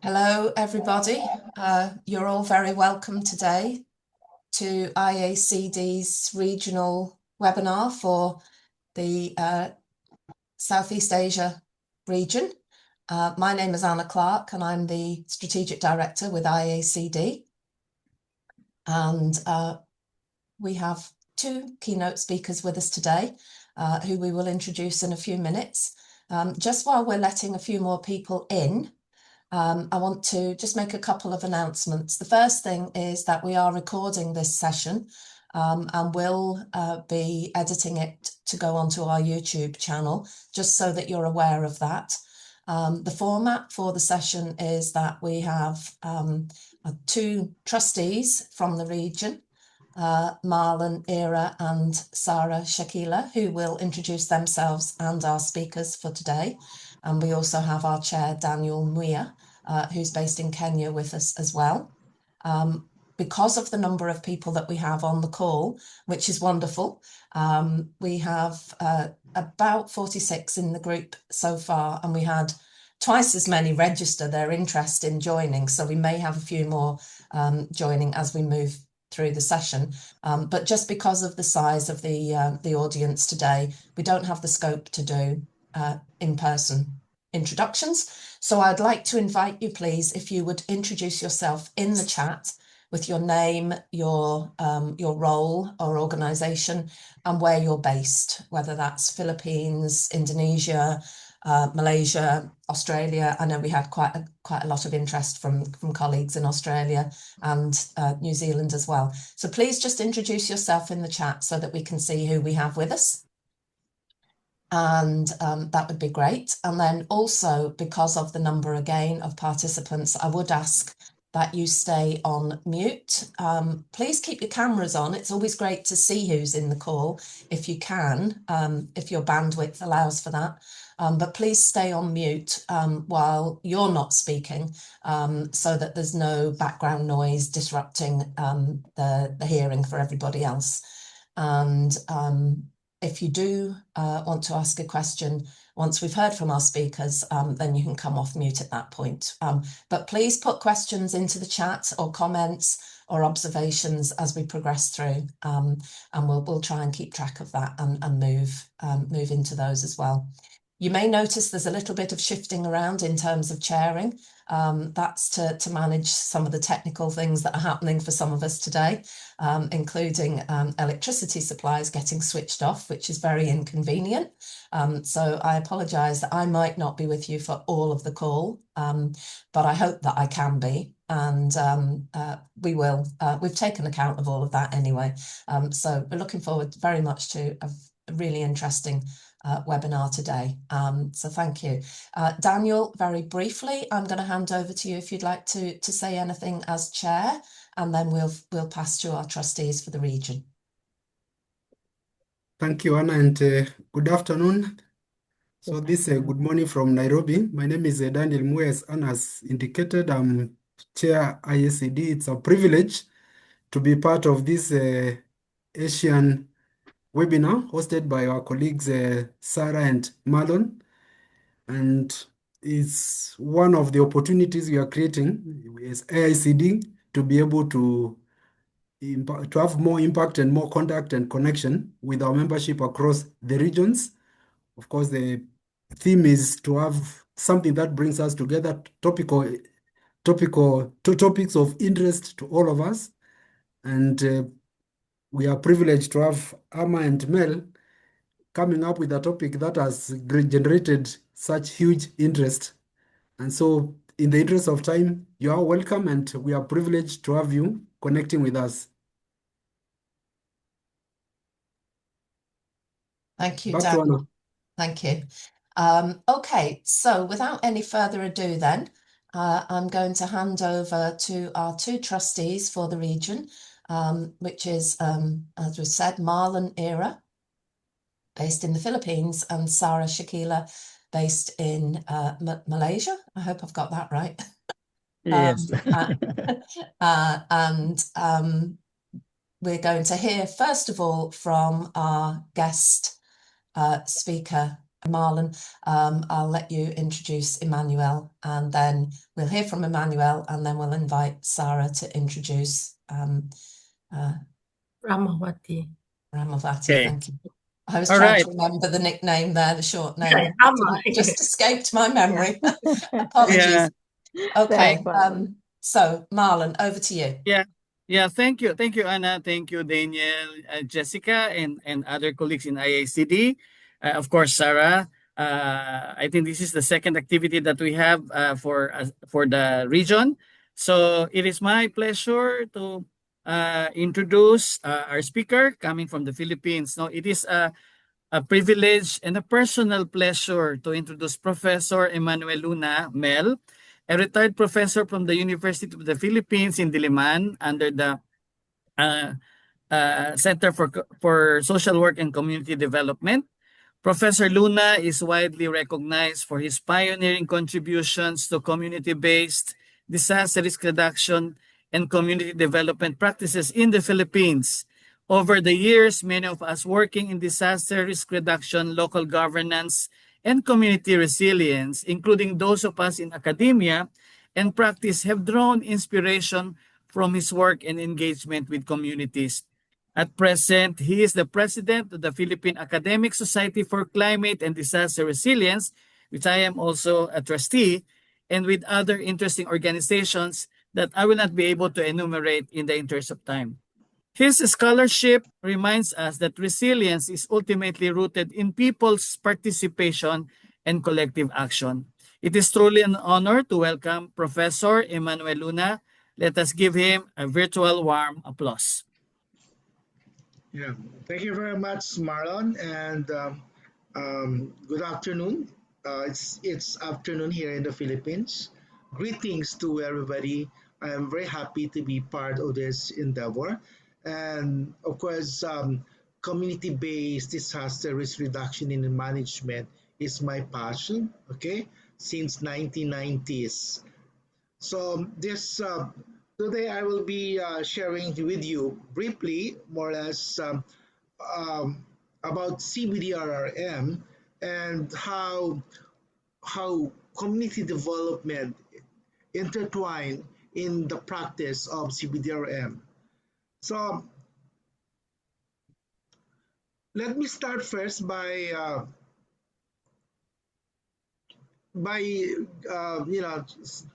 Hello, everybody. You're all very welcome today to IACD's regional webinar for the Southeast Asia region. My name is Anna Clark and I'm the Strategic Director with IACD. And we have two keynote speakers with us today who we will introduce in a few minutes. Just while we're letting a few more people in, I want to just make a couple of announcements. The first thing is that we are recording this session and will be editing it to go onto our YouTube channel, just so that you're aware of that. The format for the session is that we have two trustees from the region, Marlon, and Sara, Shakilla, who will introduce themselves and our speakers for today. And we also have our chair, Daniel Muia, who's based in Kenya with us as well. Because of the number of people that we have on the call, which is wonderful, we have about 46 in the group so far, and we had twice as many register their interest in joining. So we may have a few more joining as we move through the session. But just because of the size of the audience today, we don't have the scope to do in-person introductions. So I'd like to invite you, please, if you would introduce yourself in the chat with your name, your role or organisation, and where you're based, whether that's Philippines, Indonesia, Malaysia, Australia. I know we had quite a lot of interest from colleagues in Australia and New Zealand as well. So please just introduce yourself in the chat so that we can see who we have with us. And that would be great. And then also, because of the number again of participants, I would ask that you stay on mute. Please keep your cameras on. It's always great to see who's in the call if you can, if your bandwidth allows for that. But please stay on mute while you're not speaking, so that there's no background noise disrupting the hearing for everybody else. And if you do want to ask a question, once we've heard from our speakers, then you can come off mute at that point. But please put questions into the chat or comments or observations as we progress through, and we'll try and keep track of that and move into those as well. You may notice there's a little bit of shifting around in terms of chairing. That's to manage some of the technical things that are happening for some of us today, including electricity supplies getting switched off, which is very inconvenient. So I apologise that I might not be with you for all of the call, but I hope that I can be. And we will. We've taken account of all of that anyway. So we're looking forward very much to a really interesting webinar today. So thank you. Daniel, very briefly, I'm going to hand over to you if you'd like to say anything as chair, and then we'll pass to our trustees for the region. Thank you, Anna, and good afternoon. So this good morning from Nairobi. My name is Daniel Muia, as Anna has indicated. I'm Chair IACD. It's a privilege to be part of this ASEAN webinar hosted by our colleagues Sara and Marlon. And it's one of the opportunities we are creating as AICD to be able to have more impact and more contact and connection with our membership across the regions. Of course, the theme is to have something that brings us together, topics of interest to all of us. And we are privileged to have Amma and Mel coming up with a topic that has generated such huge interest. And so, in the interest of time, you are welcome, and we are privileged to have you connecting with us. Thank you, Daniel. Thank you. Okay, so without any further ado then, I'm going to hand over to our two trustees for the region, which is, as we said, Marlon, based in the Philippines, and Sara, Shakilla, based in Malaysia. I hope I've got that right. Yes. And we're going to hear, first of all, from our guest speaker Marlon, I'll let you introduce Emmanuel, and then we'll hear from Emmanuel, and then we'll invite Sara to introduce Rahmawati. Rahmawati. Thank you. I was All trying right. to remember the nickname there, the short name. It Just escaped my memory. Apologies. Okay. So Marlon, over to you. Yeah. Thank you, Anna. Thank you, Daniel, Jessica, and other colleagues in IACD. Of course, Sara. I think this is the second activity that we have for the region. So it is my pleasure to introduce our speaker coming from the Philippines. Now, it is a privilege and a personal pleasure to introduce Professor Emmanuel Luna Mel, a retired professor from the University of the Philippines in Diliman under the Center for Social Work and Community Development. Professor Luna is widely recognized for his pioneering contributions to community-based disaster risk reduction and community development practices in the Philippines. Over the years, many of us working in disaster risk reduction, local governance, and community resilience, including those of us in academia and practice, have drawn inspiration from his work and engagement with communities. At present, he is the president of the Philippine Academic Society for Climate and Disaster Resilience, which I am also a trustee, and with other interesting organizations that I will not be able to enumerate in the interest of time. His scholarship reminds us that resilience is ultimately rooted in people's participation and collective action. It is truly an honor to welcome Professor Emmanuel Luna. Let us give him a virtual warm applause. Yeah, thank you very much, Marlon, and good afternoon. It's afternoon here in the Philippines. Greetings to everybody. I am very happy to be part of this endeavor, and of course, community-based disaster risk reduction and management is my passion. Okay, since 1990s. So this today I will be sharing with you briefly, more or less, um, about CBDRRM and how community development intertwine in the practice of CBDRM. So let me start first by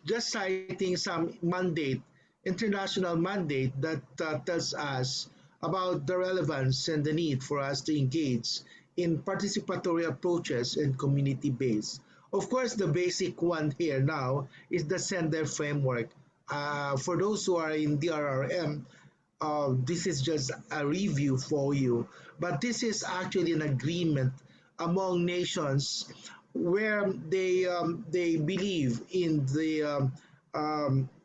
just citing some mandate, international mandate that tells us about the relevance and the need for us to engage in participatory approaches and community based. Of course, the basic one here now is the sender framework. For those who are in DRRM, this is just a review for you, but this is actually an agreement among nations where they believe in the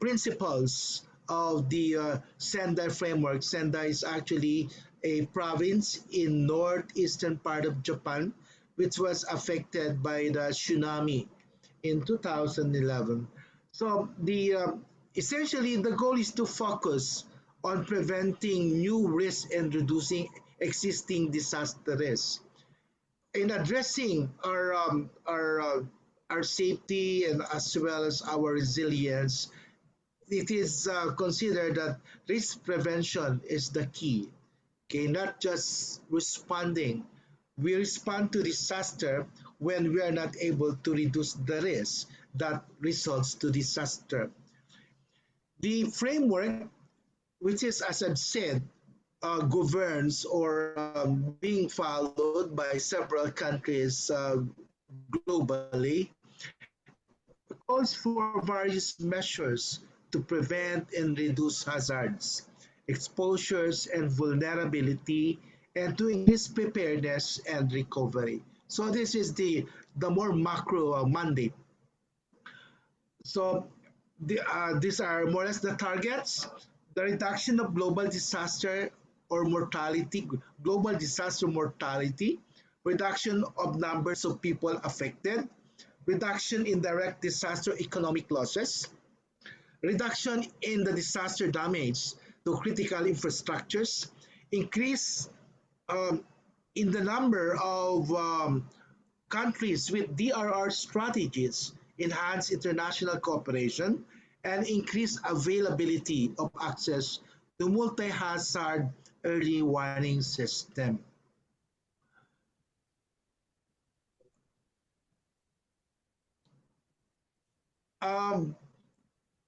principles of the Sendai framework. Sendai is actually a province in northeastern part of Japan, which was affected by the tsunami in 2011. So essentially the goal is to focus on preventing new risks and reducing existing disaster risks. In addressing our safety and as well as our resilience, it is considered that risk prevention is the key. Okay, not just responding. We respond to disaster when we are not able to reduce the risk that results to disaster. The framework, which is, as I've said, governs or being followed by several countries globally, calls for various measures to prevent and reduce hazards, exposures, and vulnerability, and to increase preparedness and recovery. So this is the more macro mandate. So these are more or less the targets. The reduction of global disaster or mortality, global disaster mortality, reduction of numbers of people affected, reduction in direct disaster economic losses, reduction in the disaster damage to critical infrastructures, increase in the number of countries with DRR strategies enhance international cooperation and increase availability of access to multi-hazard early warning system. Um,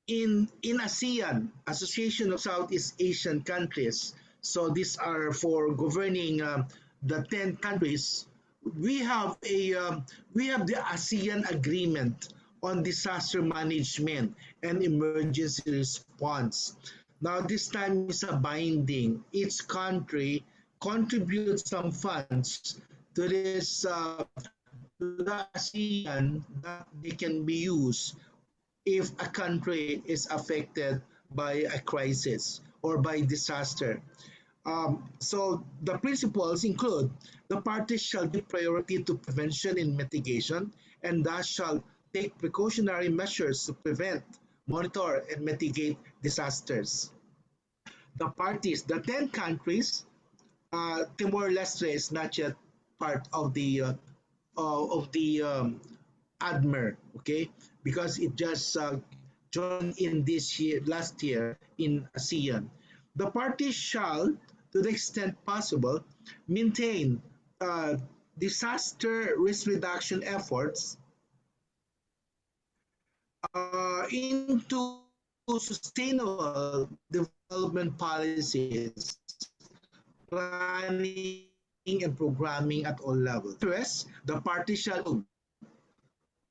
in ASEAN, Association of Southeast Asian Countries, so these are for governing the 10 countries. We have the ASEAN Agreement on Disaster Management and Emergency Response. Now this time is a binding. Each country contributes some funds to this to the ASEAN that they can be used if a country is affected by a crisis or by disaster. So the principles include the parties shall give priority to prevention and mitigation, and thus shall take precautionary measures to prevent, monitor, and mitigate disasters. The parties, the 10 countries, Timor-Leste is not yet part of the ADMER, okay, because it just joined in this year, last year in ASEAN. The parties shall, to the extent possible, maintain disaster risk reduction efforts into sustainable development policies, planning and programming at all levels. First, the parties shall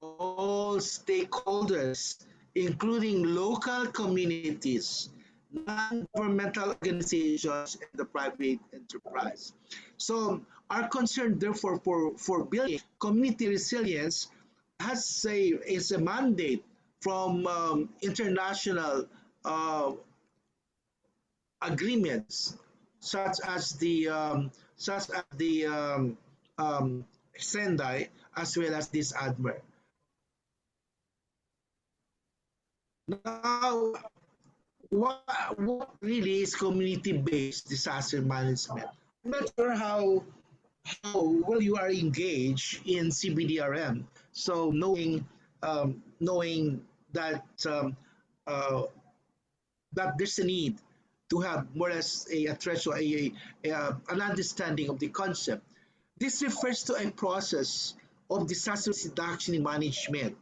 all stakeholders, including local communities, non-governmental organizations, and the private enterprise. So our concern, therefore, for building community resilience is a mandate from international uh, agreements, such as the Sendai, as well as this ADMER. Now, what really is community-based disaster management? I'm not sure how well you are engaged in CBDRM. So knowing that uh, that there's a need to have more or less a threshold, an understanding of the concept. This refers to a process of disaster reduction in management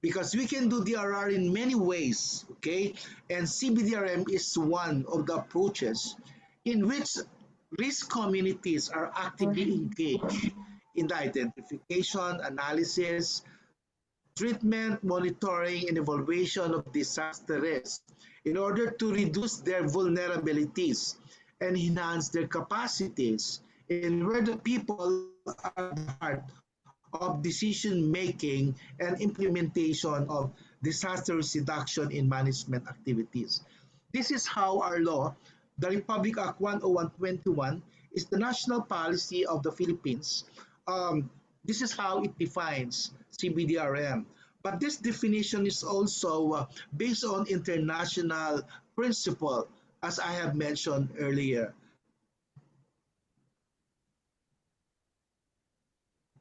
because we can do DRR in many ways, okay? And CBDRM is one of the approaches in which risk communities are actively engaged in the identification, analysis, treatment, monitoring, and evaluation of disaster risk in order to reduce their vulnerabilities and enhance their capacities, and where the people are the heart of decision making and implementation of disaster risk reduction in management activities. This is how our law, the Republic Act 10121, is the national policy of the Philippines. This is how it defines CBDRM. But this definition is also based on international principle, as I have mentioned earlier.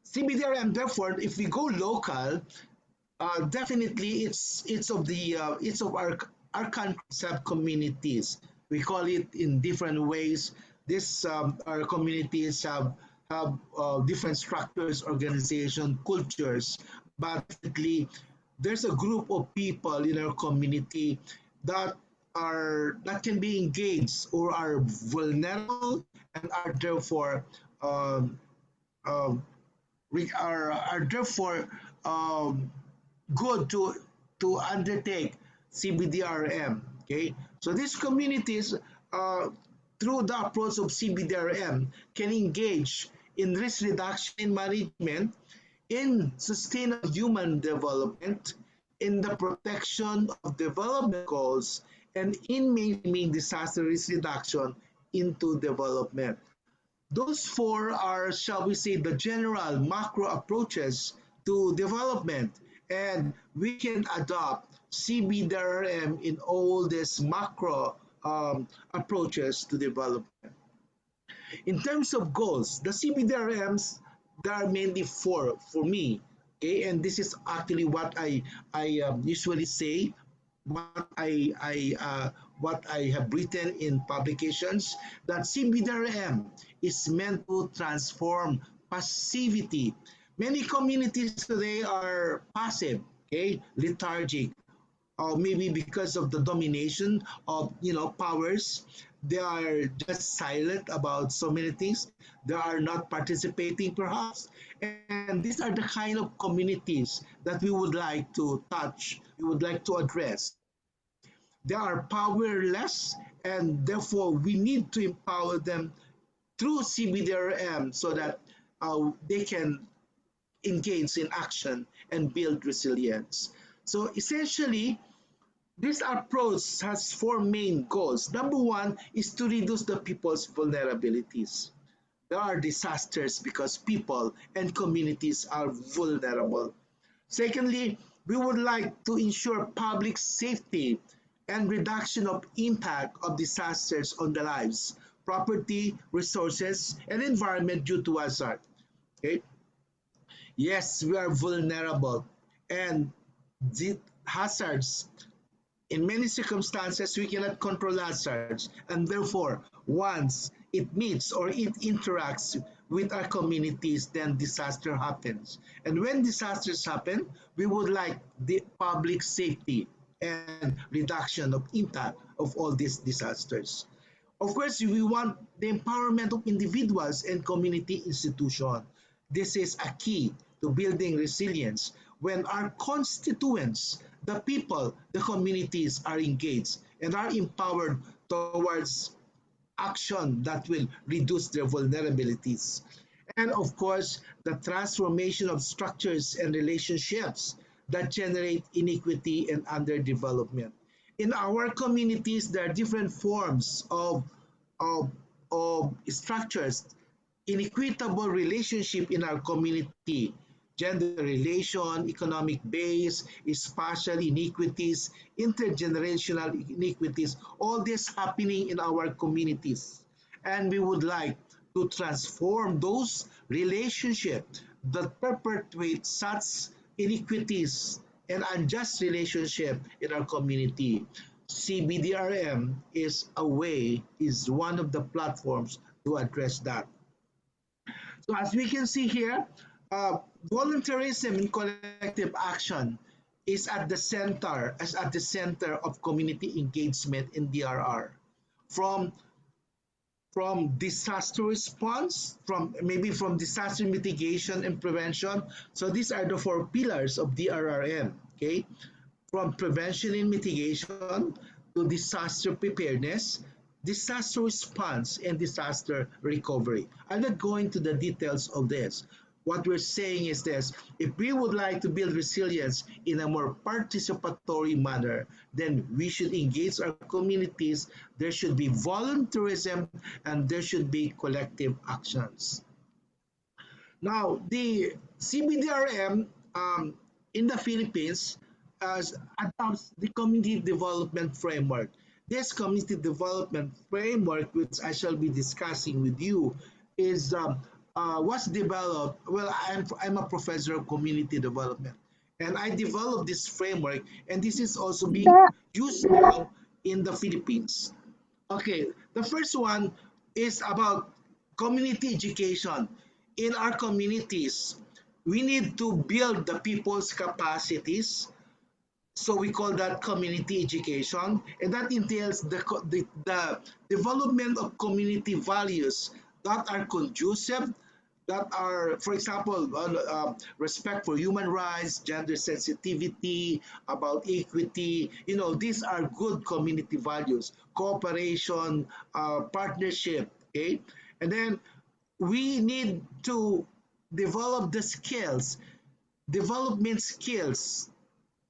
CBDRM, therefore, if we go local, definitely it's of our countries have communities. We call it in different ways. This our communities have different structures, organization, cultures, but definitely there's a group of people in our community that that can be engaged or are vulnerable and are therefore um, um, are therefore um, good to undertake CBDRM. Okay, so these communities, uh, through the approach of CBDRM, can engage in risk reduction management, in sustainable human development, in the protection of development goals, and in maintaining disaster risk reduction into development. Those four are, shall we say, the general macro approaches to development, and we can adopt CBDRM in all these macro approaches to development. In terms of goals, the CBDRMs there are mainly four for me. Okay, and this is actually what I usually say, what I have written in publications, that CBDRM is meant to transform passivity. Many communities today are passive, okay, lethargic, or maybe because of the domination of powers. They are just silent about so many things. They are not participating perhaps, and these are the kind of communities that we would like to touch, we would like to address. They are powerless, and therefore we need to empower them through CBDRM so that they can engage in action and build resilience. So essentially, this approach has four main goals. Number one is to reduce the people's vulnerabilities. There are disasters because people and communities are vulnerable. Secondly, we would like to ensure public safety and reduction of impact of disasters on the lives, property, resources, and environment due to hazard. Okay? Yes, we are vulnerable, and the hazards, in many circumstances, we cannot control hazards, and therefore, once it meets or it interacts with our communities, then disaster happens. And when disasters happen, we would like the public safety and reduction of impact of all these disasters. Of course, we want the empowerment of individuals and community institutions. This is a key to building resilience when our constituents, the people, the communities are engaged and are empowered towards action that will reduce their vulnerabilities. And of course, the transformation of structures and relationships that generate inequity and underdevelopment. In our communities, there are different forms of, of structures, inequitable relationship in our community, gender relation, economic base, spatial inequities, intergenerational inequities, all this happening in our communities. And we would like to transform those relationships that perpetuate such inequities and unjust relationship in our community. CBDRM is a way, is one of the platforms to address that. So as we can see here, uh, voluntarism and collective action is at the center, of community engagement in DRR. From disaster response, from disaster mitigation and prevention. So these are the four pillars of DRRM. Okay, from prevention and mitigation to disaster preparedness, disaster response, and disaster recovery. I'm not going to the details of this. What we're saying is this: if we would like to build resilience in a more participatory manner, then we should engage our communities. There should be volunteerism and there should be collective actions. Now, the CBDRM in the Philippines adopts the community development framework. This community development framework, which I shall be discussing with you, is was developed. Well, I'm a professor of community development, and I developed this framework, and this is also being used now in the Philippines. Okay, the first one is about community education. In our communities, we need to build the people's capacities. So we call that community education, and that entails the development of community values that are conducive, that are, for example, respect for human rights, gender sensitivity, about equity. These are good community values, cooperation, partnership. Okay, and then we need to develop the skills, development skills,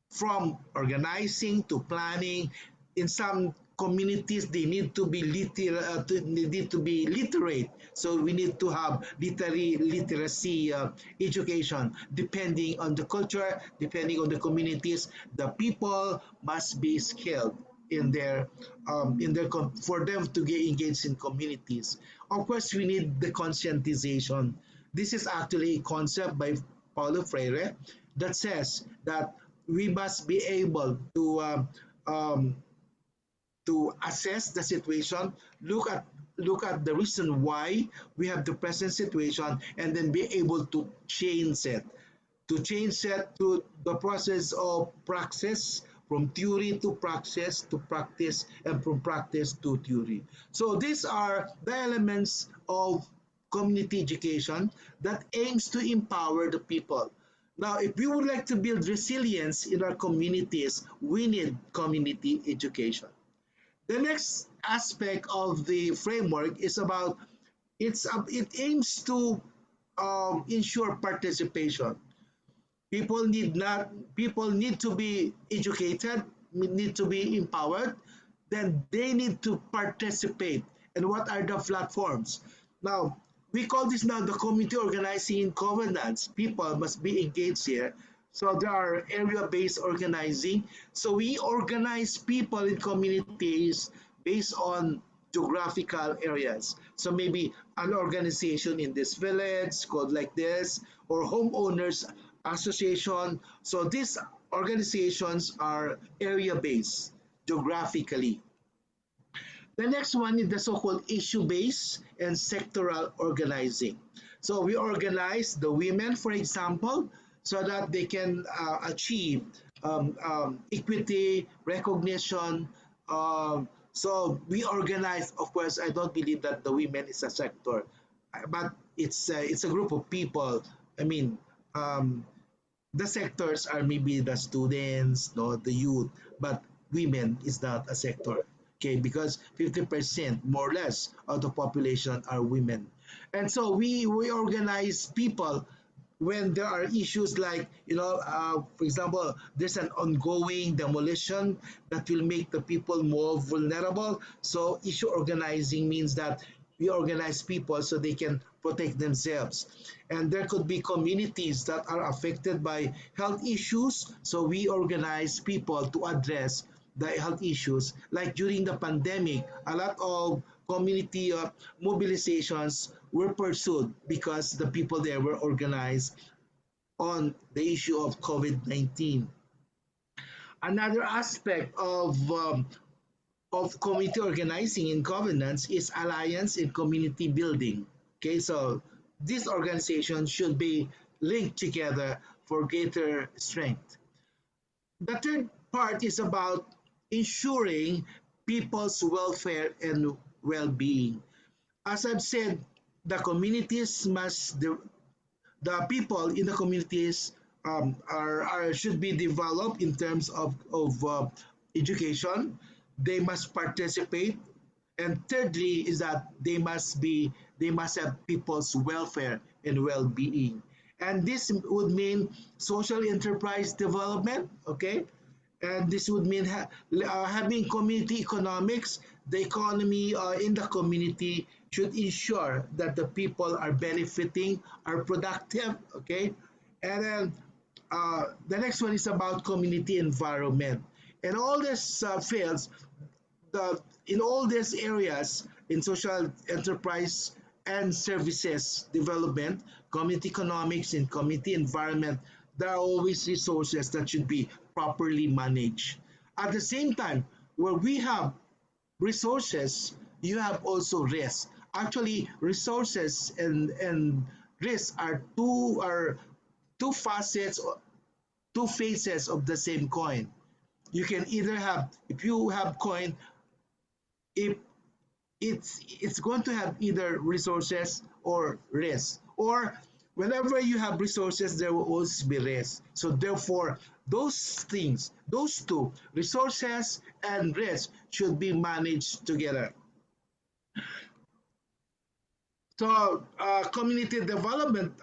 from organizing to planning. In some communities, they need to be literate. So we need to have literacy education. Depending on the culture, depending on the communities, the people must be skilled for them to get engaged in communities. Of course, we need the conscientization. This is actually a concept by Paulo Freire that says that we must be able um, to assess the situation, look at the reason why we have the present situation, and then be able to change it to the process of praxis, from theory to practice, and from practice to theory. So these are the elements of community education that aims to empower the people. Now, if we would like to build resilience in our communities, we need community education. The next aspect of the framework is about it aims to ensure participation. People need to be educated, need to be empowered, then they need to participate. And what are the platforms? Now, we call this now the community organizing in governance. People must be engaged here. So there are area-based organizing. So we organize people in communities based on geographical areas. So maybe an organization in this village called like this, or homeowners association. So these organizations are area-based geographically. The next one is the so-called issue-based and sectoral organizing. So we organize the women, for example, so that they can achieve equity, recognition. So we organize, of course, I don't believe that the women is a sector, but it's a group of people. I mean, um, the sectors are maybe the students, no, the youth, but women is not a sector. Okay, because 50% more or less of the population are women. And so we organize people when there are issues like, for example, there's an ongoing demolition that will make the people more vulnerable. So issue organizing means that we organize people so they can protect themselves. And there could be communities that are affected by health issues. So we organize people to address the health issues. Like during the pandemic, a lot of community mobilizations were pursued because the people there were organized on the issue of COVID-19. Another aspect of community organizing in governance is alliance and community building. Okay, so these organizations should be linked together for greater strength. The third part is about ensuring people's welfare and well-being. As I've said, the communities must the people in the communities should be developed in terms of education. They must participate, and thirdly is that they must have people's welfare and well-being, and this would mean social enterprise development. Okay, and this would mean having community economics. The economy in the community should ensure that the people are benefiting, are productive. Okay, and then the next one is about community environment, and all this fields in all these areas in social enterprise and services development, community economics and community environment, there are always resources that should be properly managed. At the same time, where we have resources, you have also risk. Actually, resources and risk are two facets, two faces of the same coin. You can either have, if you have coin, if it's going to have either resources or risk, or whenever you have resources there will always be risk. So therefore those things, those two, resources and risk, should be managed together. So community development,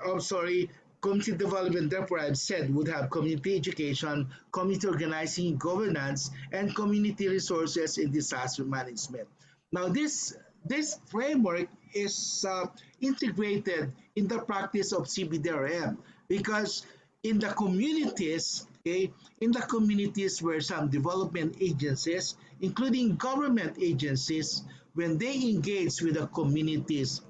therefore I've said, would have community education, community organizing, governance, and community resources in disaster management. Now this framework is integrated in the practice of CBDRM, because in the communities, okay, in the communities where some development agencies, including government agencies, when they engage with the communities,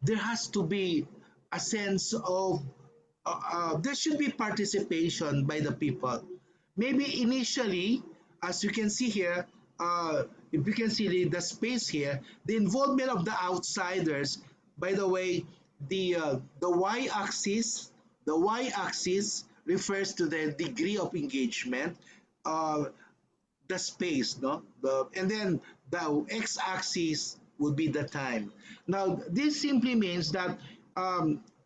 there has to be a sense of there should be participation by the people. Maybe initially, as you can see here, if you can see the space here, the involvement of the outsiders. By the way, the y-axis, the y-axis refers to the degree of engagement. Uh, the space, no? And then the x-axis would be the time. Now, this simply means that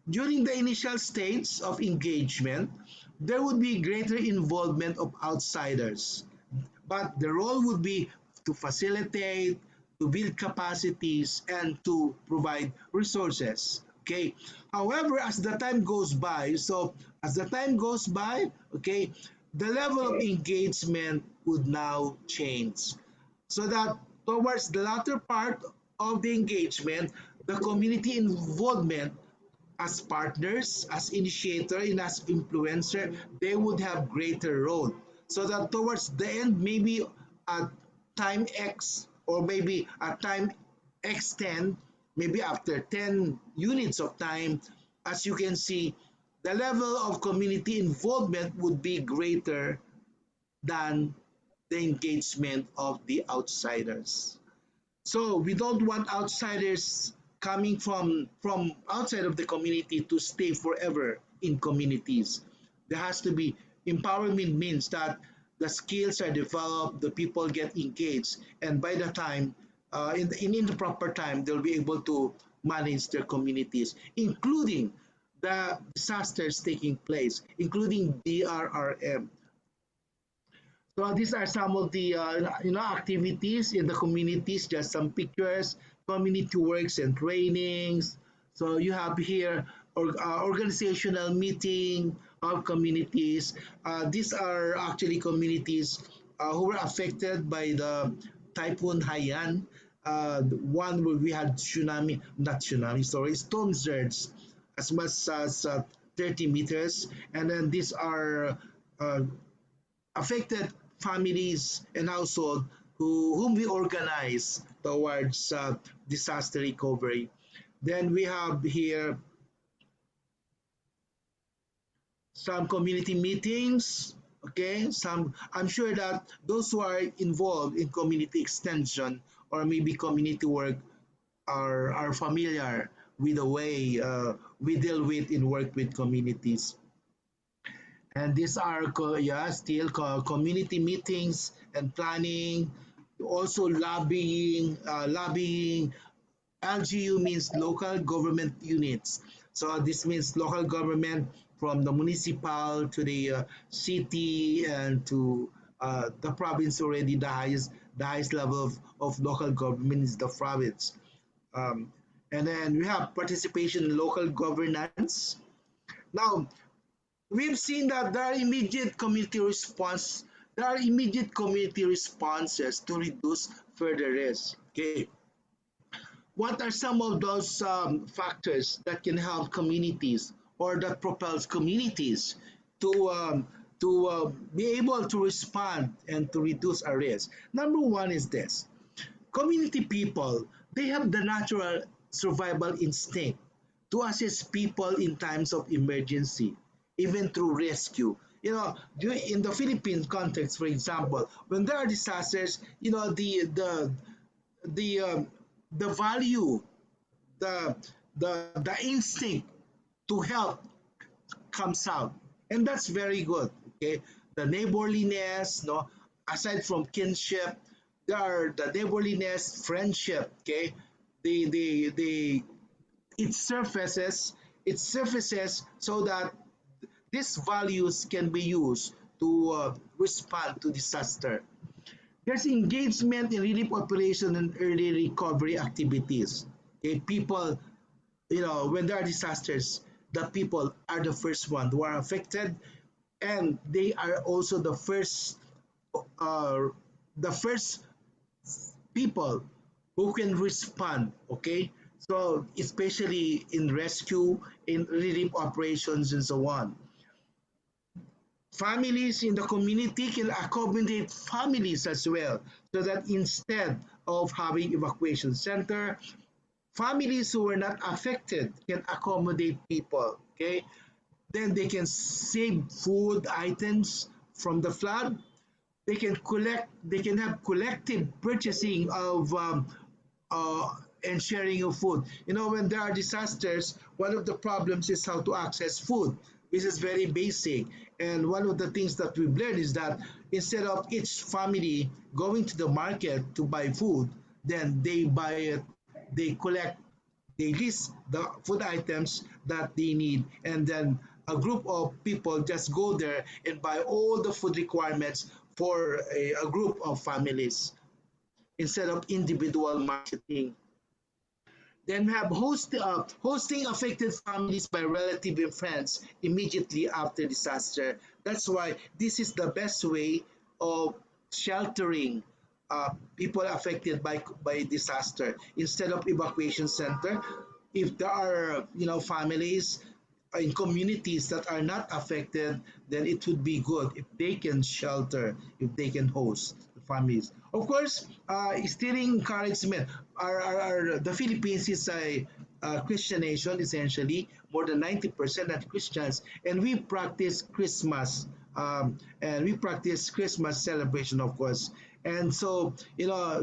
during the initial stages of engagement, there would be greater involvement of outsiders, but the role would be to facilitate, to build capacities, and to provide resources. Okay. However, as the time goes by, okay, the level of engagement would now change. So that towards the latter part of the engagement, the community involvement as partners, as initiator, and as influencer, they would have greater role. So that towards the end, maybe at time X or maybe at time X10, maybe after 10 units of time, as you can see, the level of community involvement would be greater than the engagement of the outsiders. So we don't want outsiders coming from outside of the community to stay forever in communities. There has to be empowerment means that the skills are developed, the people get engaged, and by the time in the proper time, they'll be able to manage their communities, including the disasters taking place, including DRRM. So these are some of the activities in the communities. Just some pictures, community works and trainings. So you have here organizational meeting of communities. These are actually communities who were affected by the Typhoon Haiyan. One where we had tsunami, not tsunami, sorry, storm surge as much as 30 meters, and then these are uh, affected families and household whom we organize towards disaster recovery. Then we have here some community meetings. Okay, some I'm sure that those who are involved in community extension or maybe community work are familiar with the way we deal with in work with communities. And these are still community meetings and planning, also lobbying. LGU means local government units. So this means local government from the municipal to the city and to the province already. The highest level of local government is the province. Um, and then we have participation in local governance. Now, we've seen that there are immediate community responses to reduce further risk. Okay, what are some of those factors that can help communities or that propels communities to be able to respond and to reduce our risk? Number one is this: community people, they have the natural survival instinct to assist people in times of emergency, even through rescue. In the Philippine context, for example, when there are disasters, the the value, the instinct to help comes out, and that's very good. Okay, the neighborliness, no, aside from kinship, there are the neighborliness, friendship. Okay, the it surfaces so that these values can be used to respond to disaster. There's engagement in relief operation and early recovery activities. Okay, people, when there are disasters, the people are the first one who are affected, and they are also uh, the first people who can respond. Okay, so especially in rescue, in relief operations, and so on. Families in the community can accommodate families as well, so that instead of having evacuation center, families who were not affected can accommodate people, okay? Then they can save food items from the flood. They can have collective purchasing of uh, and sharing of food. You know, when there are disasters, one of the problems is how to access food. This is very basic. And one of the things that we've learned is that instead of each family going to the market to buy food, then they buy it, they collect, they list the food items that they need, and then a group of people just go there and buy all the food requirements for a group of families instead of individual marketing. Then we have hosting affected families by relative and friends immediately after disaster. That's why this is the best way of sheltering people affected by disaster. Instead of evacuation center, if there are families in communities that are not affected, then it would be good if they can shelter, if they can host the families. Of course, stealing encouragement. The Philippines is a Christian nation, essentially. More than 90% are Christians, and we practice Christmas. And we practice Christmas celebration, of course. And so,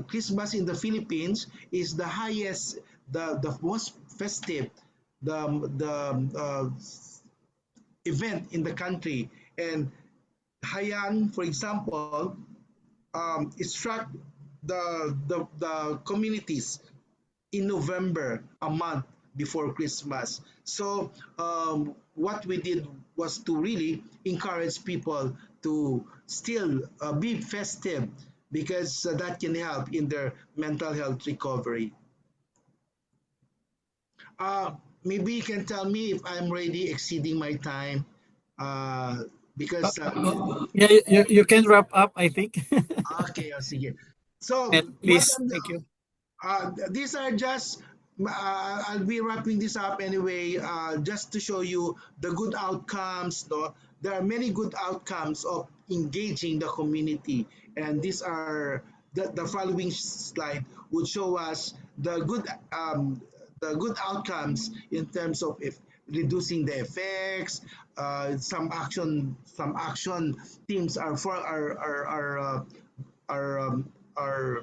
Christmas in the Philippines is the highest, the most festive, the event in the country. And Haiyan, for example, it struck the communities in November, a month before Christmas. So what we did was to really encourage people to still be festive, because that can help in their mental health recovery. Maybe you can tell me if I'm already exceeding my time, because Yeah, you can wrap up, I think. okay, sige. So And please, thank you. these are just, I'll be wrapping this up anyway, just to show you the good outcomes. No? There are many good outcomes of engaging the community, and these are the following slide would show us the good outcomes in terms of if reducing the effects. Some action teams are for are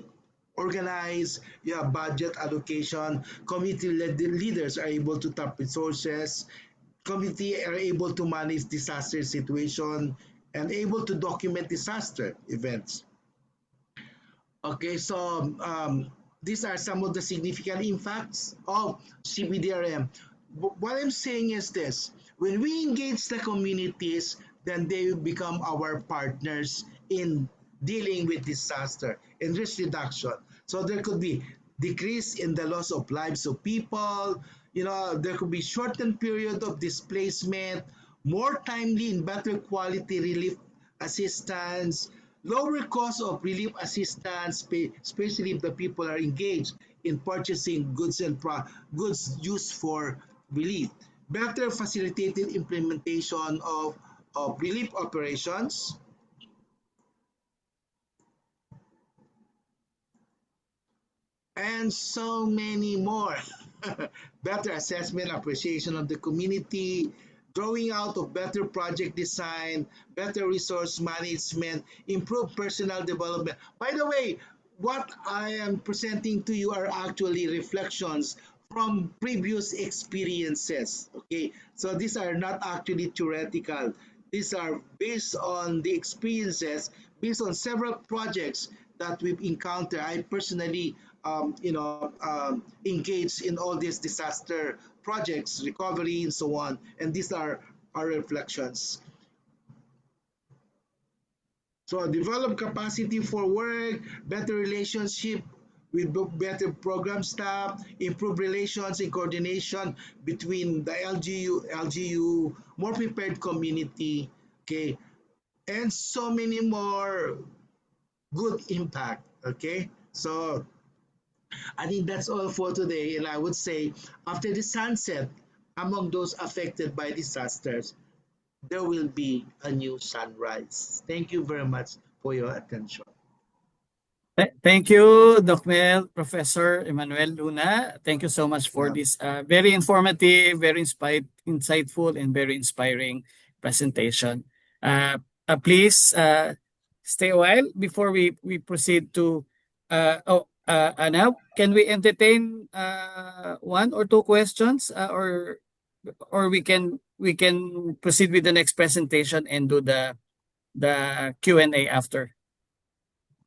organized, you have budget allocation, community-led leaders are able to tap resources, community are able to manage disaster situation, and able to document disaster events. Okay, so these are some of the significant impacts of CBDRM. What I'm saying is this: when we engage the communities, then they become our partners in dealing with disaster and risk reduction. So there could be decrease in the loss of lives of people. There could be shortened period of displacement, more timely and better quality relief assistance, lower cost of relief assistance, especially if the people are engaged in purchasing goods and goods used for relief, better facilitated implementation of relief operations, and so many more. Better assessment, appreciation of the community, drawing out of better project design, better resource management, improved personal development. By the way, what I am presenting to you are actually reflections from previous experiences. Okay, so these are not actually theoretical. These are based on the experiences, based on several projects that we've encountered. I personally, engaged in all these disaster projects, recovery, and so on. And these are our reflections. So develop capacity for work, better relationship with better program staff, improve relations and coordination between the LGU, more prepared community, okay, and so many more good impact, okay? So I think that's all for today. And I would say after the sunset, among those affected by disasters, there will be a new sunrise. Thank you very much for your attention. Thank you, Doc Mel, Professor Emmanuel Luna. Thank you so much for Yeah. this very informative, very insightful, and very inspiring presentation. Please stay a while before we proceed to. Now, can we entertain one or two questions, or we can proceed with the next presentation and do the Q&A after.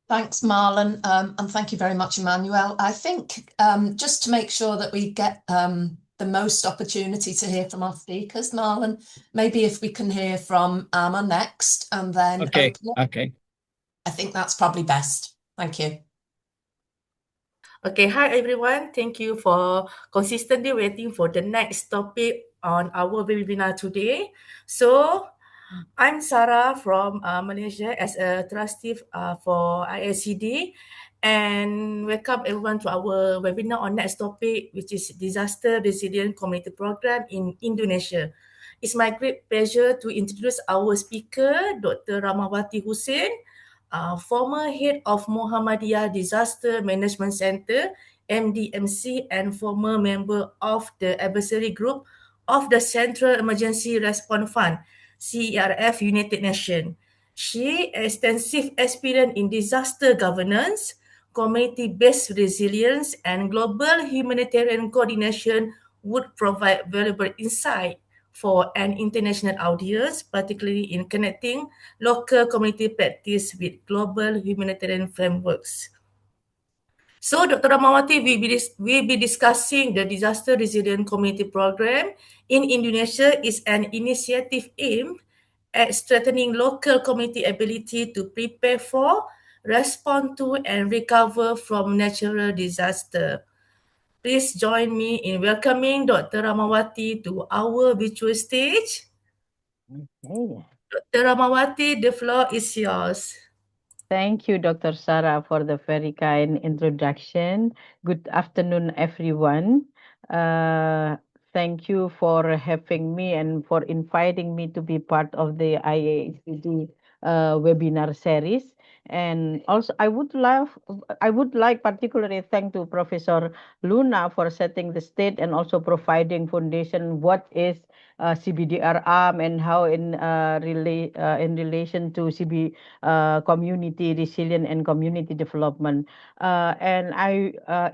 Thanks, Marlon, and thank you very much, Emmanuel. I think just to make sure that we get the most opportunity to hear from our speakers, Marlon, maybe if we can hear from Amma next and then Okay. open up. Okay. I think that's probably best. Thank you. Okay, hi everyone. Thank you for consistently waiting for the next topic on our webinar today. So, I'm Sara from Malaysia as a trustee for IACD, and welcome everyone to our webinar on next topic, which is Disaster Resilient Community Program in Indonesia. It's my great pleasure to introduce our speaker, Dr. Rahmawati Husein, former head of Muhammadiyah Disaster Management Center, MDMC, and former member of the advisory group of the Central Emergency Response Fund, CERF, United Nations. She has extensive experience in disaster governance, community-based resilience, and global humanitarian coordination would provide valuable insight for an international audience, particularly in connecting local community practice with global humanitarian frameworks. So, Dr. Rahmawati will be discussing the Disaster Resilient Community Program in Indonesia is an initiative aimed at strengthening local community ability to prepare for, respond to, and recover from natural disaster. Please join me in welcoming Dr. Rahmawati to our virtual stage. Okay. Dr. Rahmawati, the floor is yours. Thank you, Dr. Sara, for the very kind introduction. Good afternoon, everyone. Uh, Thank you for having me and for inviting me to be part of the IACD webinar series. And also, I would like particularly thank to Professor Luna for setting the stage and also providing foundation what is CBDR arm and how in relation to community resilience and community development. And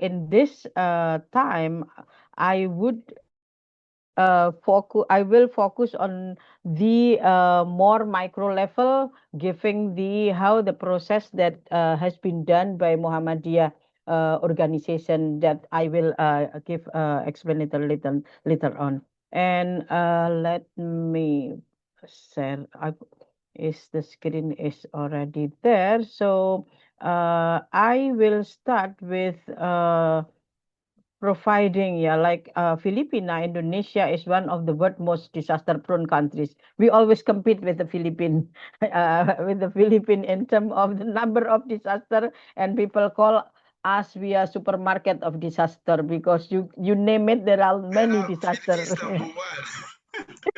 in this time, I would I will focus on the more micro level, giving the how the process that has been done by Muhammadiyah organization that I will give explain it a little later on. And let me share. Is the screen is already there? So I will start with providing like Filipina, Indonesia is one of the world most disaster prone countries. We always compete with the Philippines in terms of the number of disaster, and people call us we are supermarket of disaster because you name it, there are many disasters. Philippines number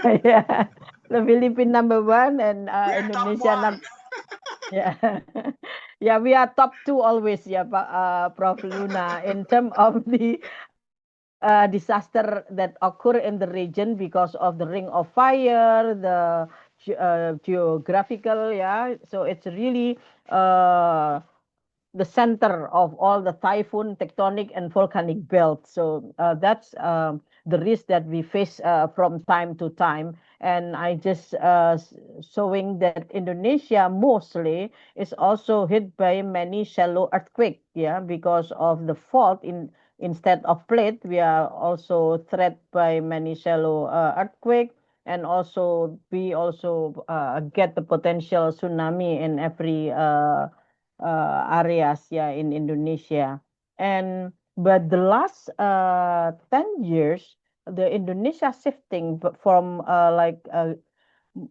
one. Yeah, the Philippines number one and We are top Indonesia one. yeah. Yeah, we are top two always, yeah, Prof. Luna, in terms of the disaster that occur in the region because of the ring of fire, the geographical, yeah. So it's really the center of all the typhoon, tectonic, and volcanic belts. So that's the risk that we face from time to time. And I just showing that Indonesia mostly is also hit by many shallow earthquake, yeah, because of the fault in instead of plate, we are also threatened by many shallow earthquake, and also we also get the potential tsunami in every areas, yeah, in Indonesia. And but the last 10 years, the Indonesia shifting from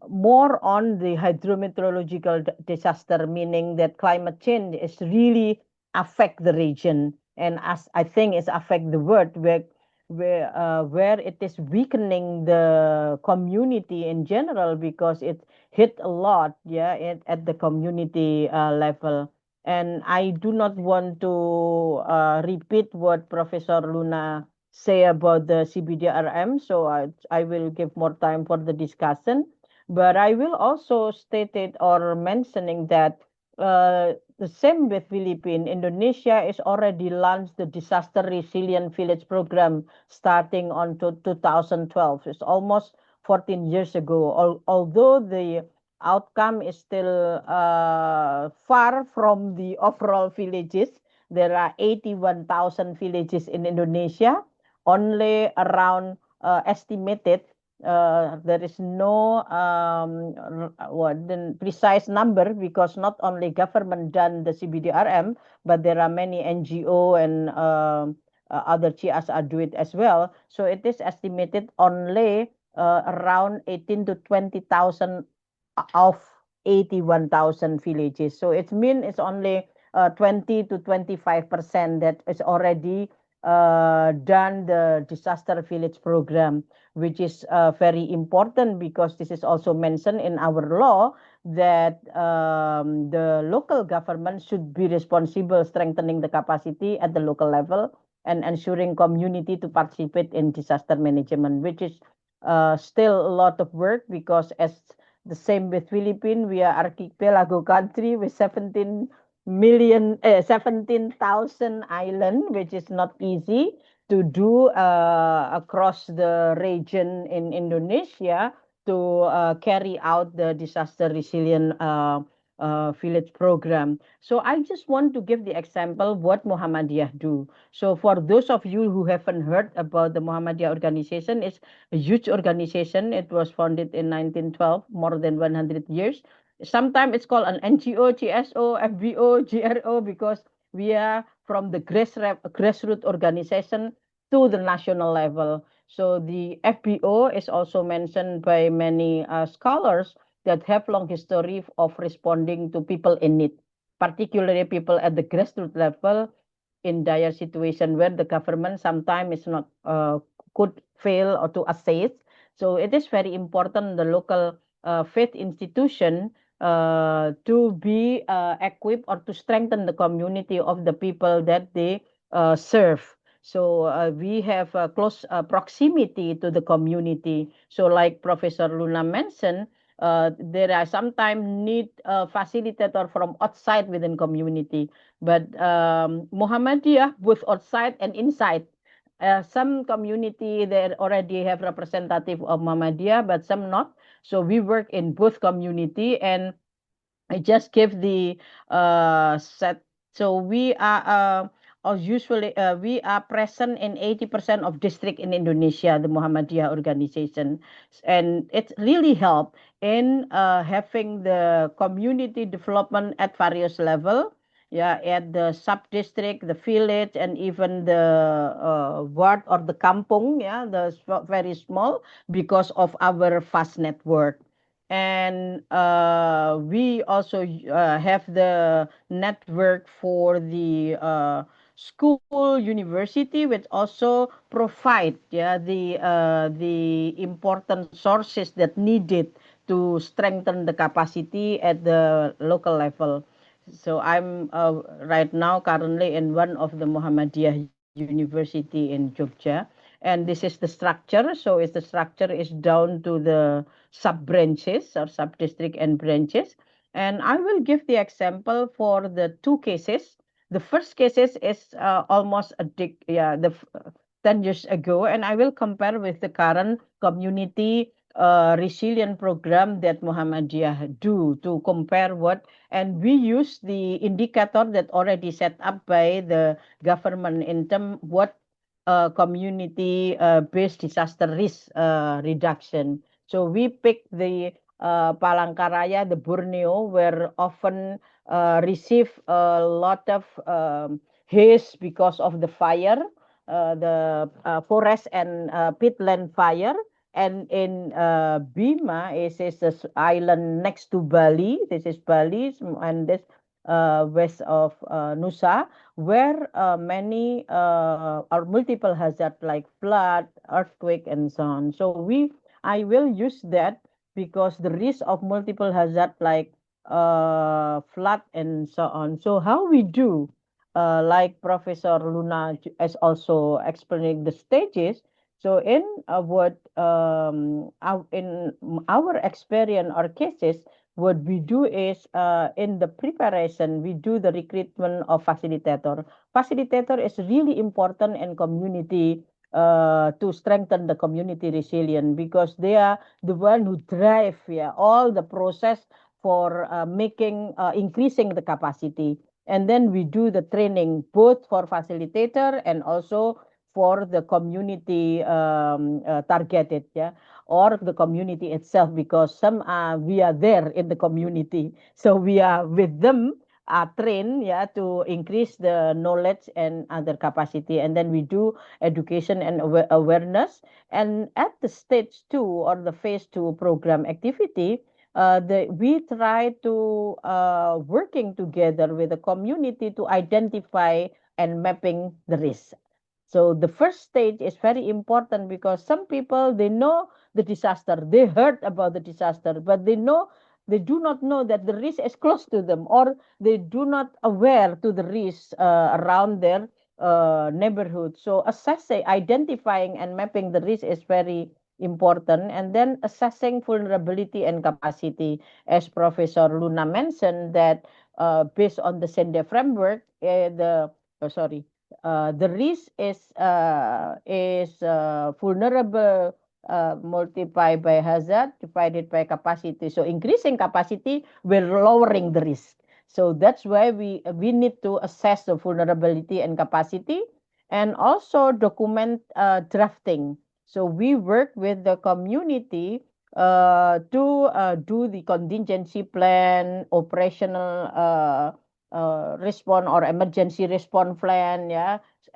more on the hydrometeorological disaster, meaning that climate change is really affect the region, and as I think it's affect the world, where it is weakening the community in general because it hit a lot, yeah, at the community level. And I do not want to repeat what Professor Luna say about the CBDRM, so I will give more time for the discussion. But I will also state it or mentioning that the same with Philippines, Indonesia is already launched the Disaster Resilient Village Program starting on 2012. It's almost 14 years ago. Although the outcome is still far from the overall villages. There are 81,000 villages in Indonesia. Only around estimated, there is no the precise number because not only government done the CBDRM, but there are many NGO and other CSR do it as well. So it is estimated only around 18 to 20,000 of 81,000 villages. So it means it's only 20 to 25% that is already done the disaster village program, which is very important because this is also mentioned in our law that the local government should be responsible strengthening the capacity at the local level and ensuring community to participate in disaster management, which is still a lot of work because as the same with Philippines, we are archipelago country with 17,000 island, which is not easy to do across the region in Indonesia to carry out the disaster resilient village program. So I just want to give the example what Muhammadiyah do. So for those of you who haven't heard about the Muhammadiyah organization, it's a huge organization. It was founded in 1912, more than 100 years. Sometimes it's called an NGO, GSO, FBO, GRO because we are from the grassroots organization to the national level. So the FBO is also mentioned by many scholars that have long history of responding to people in need, particularly people at the grassroots level in dire situation where the government sometimes is not could fail or to assist. So it is very important the local faith institution to be equipped or to strengthen the community of the people that they serve. So we have close proximity to the community. So like Professor Luna mentioned, there are sometimes need facilitator from outside within community, but Muhammadiyah both outside and inside. Some community they already have representative of Muhammadiyah, but some not. So we work in both community, and I just give the set. So we are usually we are present in 80% of district in Indonesia, the Muhammadiyah organization, and it really helped in having the community development at various level. Yeah, at the sub district, the village, and even the ward or the kampung. Yeah, the very small because of our vast network. And we also have the network for the school university, which also provide the important sources that needed to strengthen the capacity at the local level. So I'm right now currently in one of the Muhammadiyah University in Jogja, and this is the structure. So it's the structure is down to the sub branches or sub district and branches. And I will give the example for the two cases. The first cases is almost a 10 years ago, and I will compare with the current community resilient program that Muhammadiyah do to compare what, and we use the indicator that already set up by the government in term what community based disaster risk reduction. So we pick the Palangkaraya, the Borneo, where often receive a lot of haze because of the fire, the forest and peatland fire. And in Bima, is this island next to Bali. This is Bali, and this west of Nusa, where many or multiple hazard like flood, earthquake, and so on. So I will use that because the risk of multiple hazard like flood and so on. So how we do, like Professor Luna has also explaining the stages. So in in our experience or cases, what we do is in the preparation, we do the recruitment of facilitator. Facilitator is really important in community to strengthen the community resilience because they are the one who drive all the process for making increasing the capacity. And then we do the training both for facilitator and also for the community targeted, or the community itself, because some we are there in the community, so we are with them, trained, to increase the knowledge and other capacity. And then we do education and awareness. And at the stage 2 or the phase 2 program activity, we try to working together with the community to identify and mapping the risk. So the first stage is very important because some people, they know the disaster, they heard about the disaster, but they do not know that the risk is close to them, or they do not aware to the risk around their neighborhood. So assessing, identifying and mapping the risk is very important, and then assessing vulnerability and capacity, as Professor Luna mentioned, that based on the SENDE framework, the risk is vulnerable multiplied by hazard divided by capacity. So increasing capacity, we're lowering the risk. So that's why we need to assess the vulnerability and capacity, and also document drafting. So we work with the community to do the contingency plan, operational response or emergency response plan,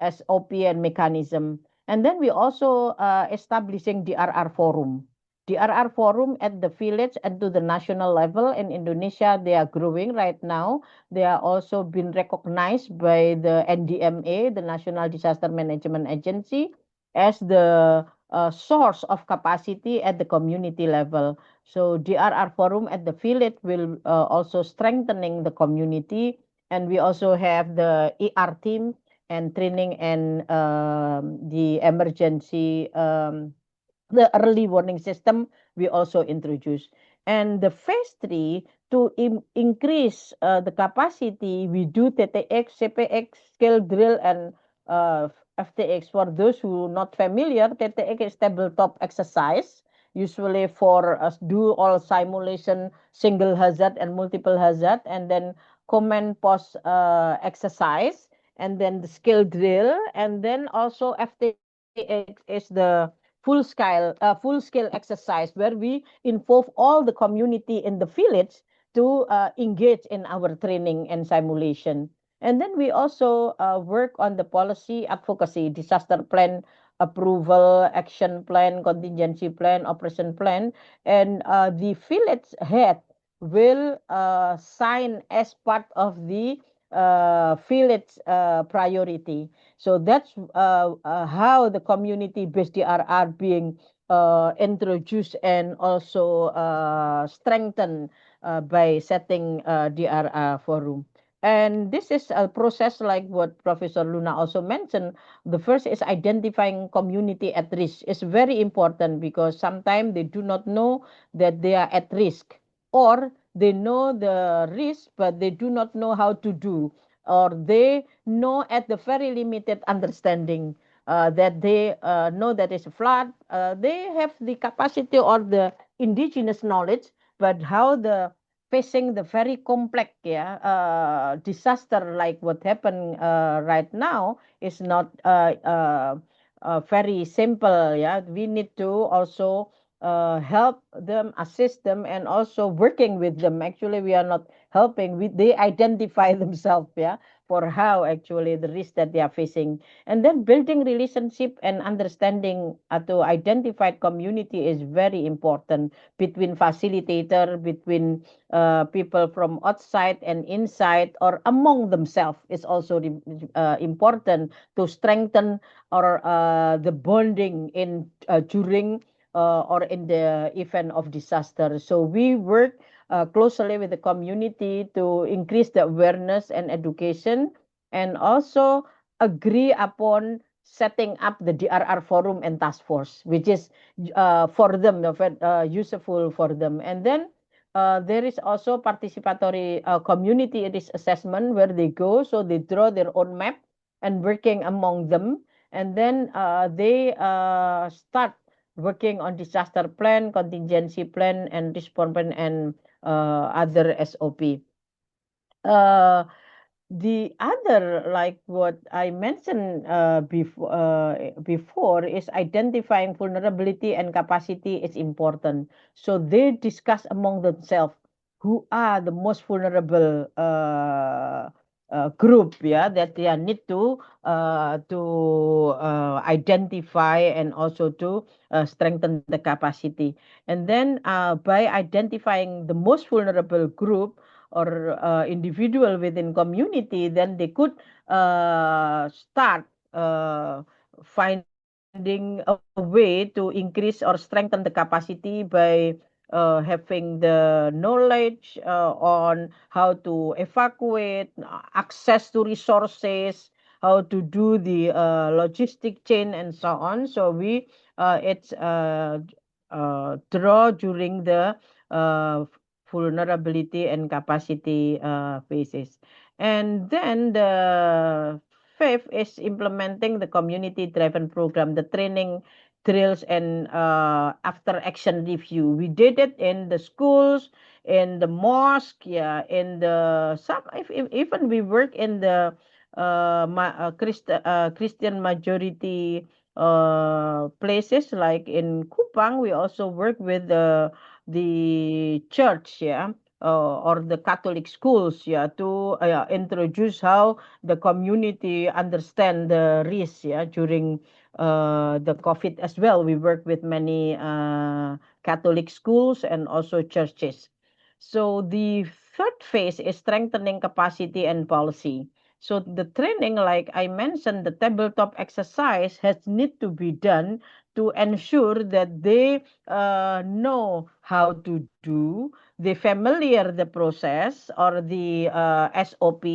SOP and mechanism. And then we also establishing DRR forum. DRR forum at the village and to the national level in Indonesia, they are growing right now. They are also been recognized by the NDMA, the National Disaster Management Agency, as the source of capacity at the community level. So DRR forum at the village will also strengthening the community. And we also have the ER team and training and the emergency, the early warning system we also introduce. And the phase 3, to increase the capacity, we do TTX, CPX, skill drill, and FTX. For those who not familiar, TTX is tabletop exercise, usually for us do all simulation, single hazard and multiple hazard, and then command post exercise, and then the skill drill, and then also FTX is the full scale exercise where we involve all the community in the village to engage in our training and simulation. And then we also work on the policy advocacy, disaster plan approval, action plan, contingency plan, operation plan, and the village head will sign as part of the village priority. So that's how the community-based DRR being introduced and also strengthened by setting DRR forum. And this is a process like what Professor Luna also mentioned. The first is identifying community at risk. It's very important because sometimes they do not know that they are at risk, or they know the risk, but they do not know how to do, or they know at the very limited understanding that they know that it's a flood. They have the capacity or the indigenous knowledge, but how the facing the very complex disaster like what happened right now is not very simple. We need to also help them, assist them, and also working with them. Actually, we are not helping. They identify themselves, for how actually the risk that they are facing. And then building relationship and understanding to identified community is very important between facilitator, between people from outside and inside, or among themselves is also important to strengthen or the bonding in during or in the event of disaster. So we work closely with the community to increase the awareness and education, and also agree upon setting up the DRR forum and task force, which is for them, useful for them. And then there is also participatory community risk assessment where they go, so they draw their own map and working among them, and then they start working on disaster plan, contingency plan, and response plan, and other SOP. The other, like what I mentioned before, is identifying vulnerability and capacity is important. So they discuss among themselves who are the most vulnerable group, yeah, that they need to identify and also to strengthen the capacity. And then by identifying the most vulnerable group or individual within community, then they could start finding a way to increase or strengthen the capacity by having the knowledge on how to evacuate, access to resources, how to do the logistic chain, and so on. So we it's draw during the vulnerability and capacity phases. And then the fifth is implementing the community-driven program, the training, drills, and after action review. We did it in the schools, in the mosque, yeah, in the some even we work in the Christian majority places like in Kupang. We also work with the church, yeah, or the Catholic schools, yeah, to introduce how the community understand the risk, yeah, during the COVID as well. We work with many Catholic schools and also churches. So the third phase is strengthening capacity and policy. So the training, like I mentioned, the tabletop exercise has need to be done to ensure that they know how to do, they familiar the process or the SOP.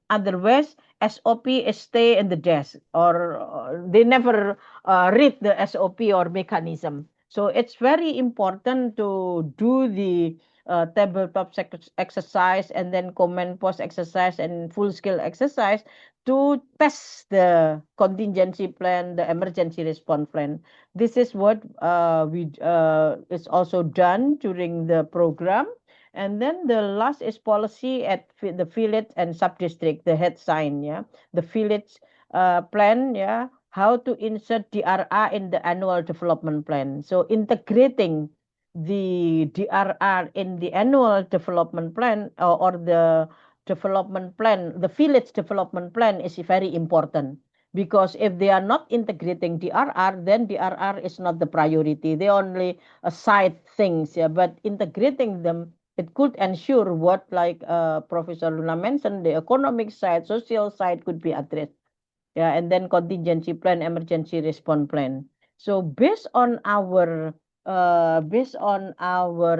Otherwise, SOP is stay in the desk, or they never read the SOP or mechanism. So it's very important to do the tabletop exercise and then command post exercise and full scale exercise to test the contingency plan, the emergency response plan. This is what we is also done during the program. And then the last is policy at the village and sub-district, the head sign, yeah, the village plan, yeah, how to insert DRR in the annual development plan. So integrating the DRR in the annual development plan or the development plan, the village development plan is very important, because if they are not integrating DRR, then DRR is not the priority. They only side things, yeah, but integrating them, it could ensure what, like Professor Luna mentioned, the economic side, social side could be addressed. Yeah, and then contingency plan, emergency response plan. So based on our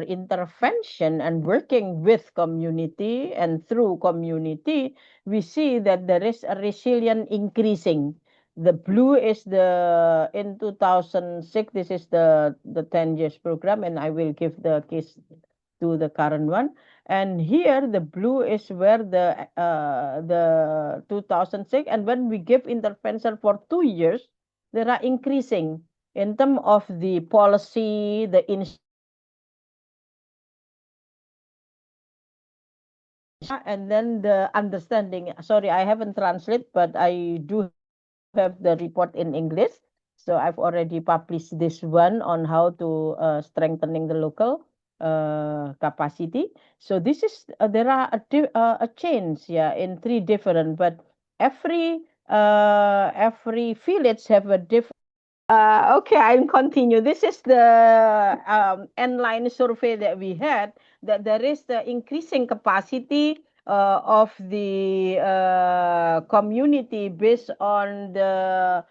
intervention and working with community and through community, we see that there is a resilience increasing. The blue is the in 2006. This is the 10 years program, and I will give the case to the current one. And here the blue is where the 2006, and when we give intervention for 2 years, there are increasing in terms of the policy, the and then the understanding. Sorry, I haven't translated, but I do have the report in English. So I've already published this one on how to strengthening the local capacity. So this is there are a change, yeah, in three different, but every village have a different. Okay, I'll continue. This is the end-line survey that we had, that there is the increasing capacity of the community based on the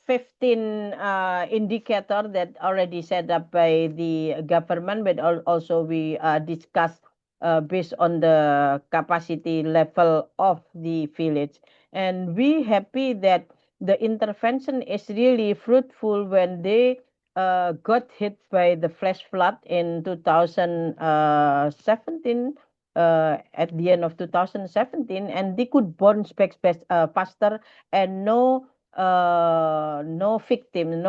15 indicator that already set up by the government, but also we discussed based on the capacity level of the village. And we happy that the intervention is really fruitful when they got hit by the flash flood in 2017, at the end of 2017, and they could bounce back faster, and no victim,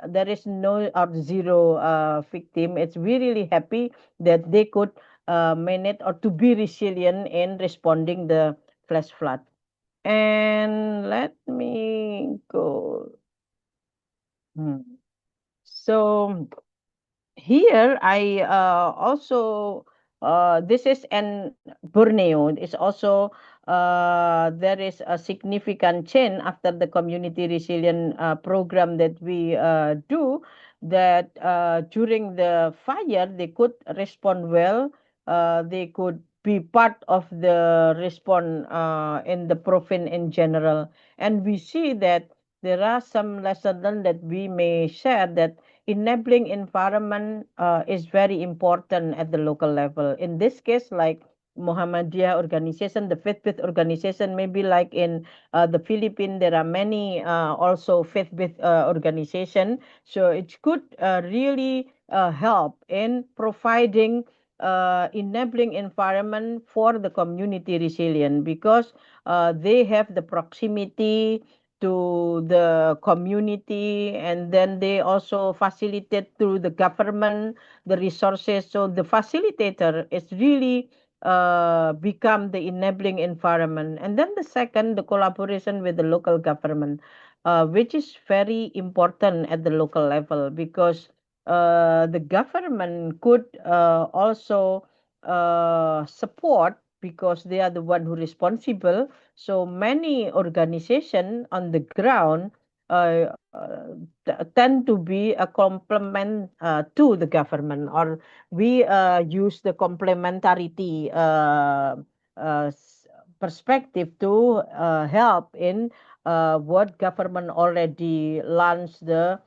there is no or zero victim. It's we really happy that they could manage or to be resilient in responding the flash flood. And let me go. So here I also this is in Borneo. It's also there is a significant change after the community resilient program that we do, that during the fire they could respond well. They could be part of the response in the province in general, and we see that there are some lessons learned that we may share, that enabling environment is very important at the local level. In this case, like Muhammadiyah organization, the faith-based organization, maybe like in the Philippines, there are many also faith-based organization. So it could really help in providing enabling environment for the community resilient, because they have the proximity to the community, and then they also facilitate through the government the resources. So the facilitator is really become the enabling environment. And then the second, the collaboration with the local government, which is very important at the local level, because the government could also support, because they are the one who responsible. So many organization on the ground tend to be a complement to the government, or we use the complementarity perspective to help in what government already launched the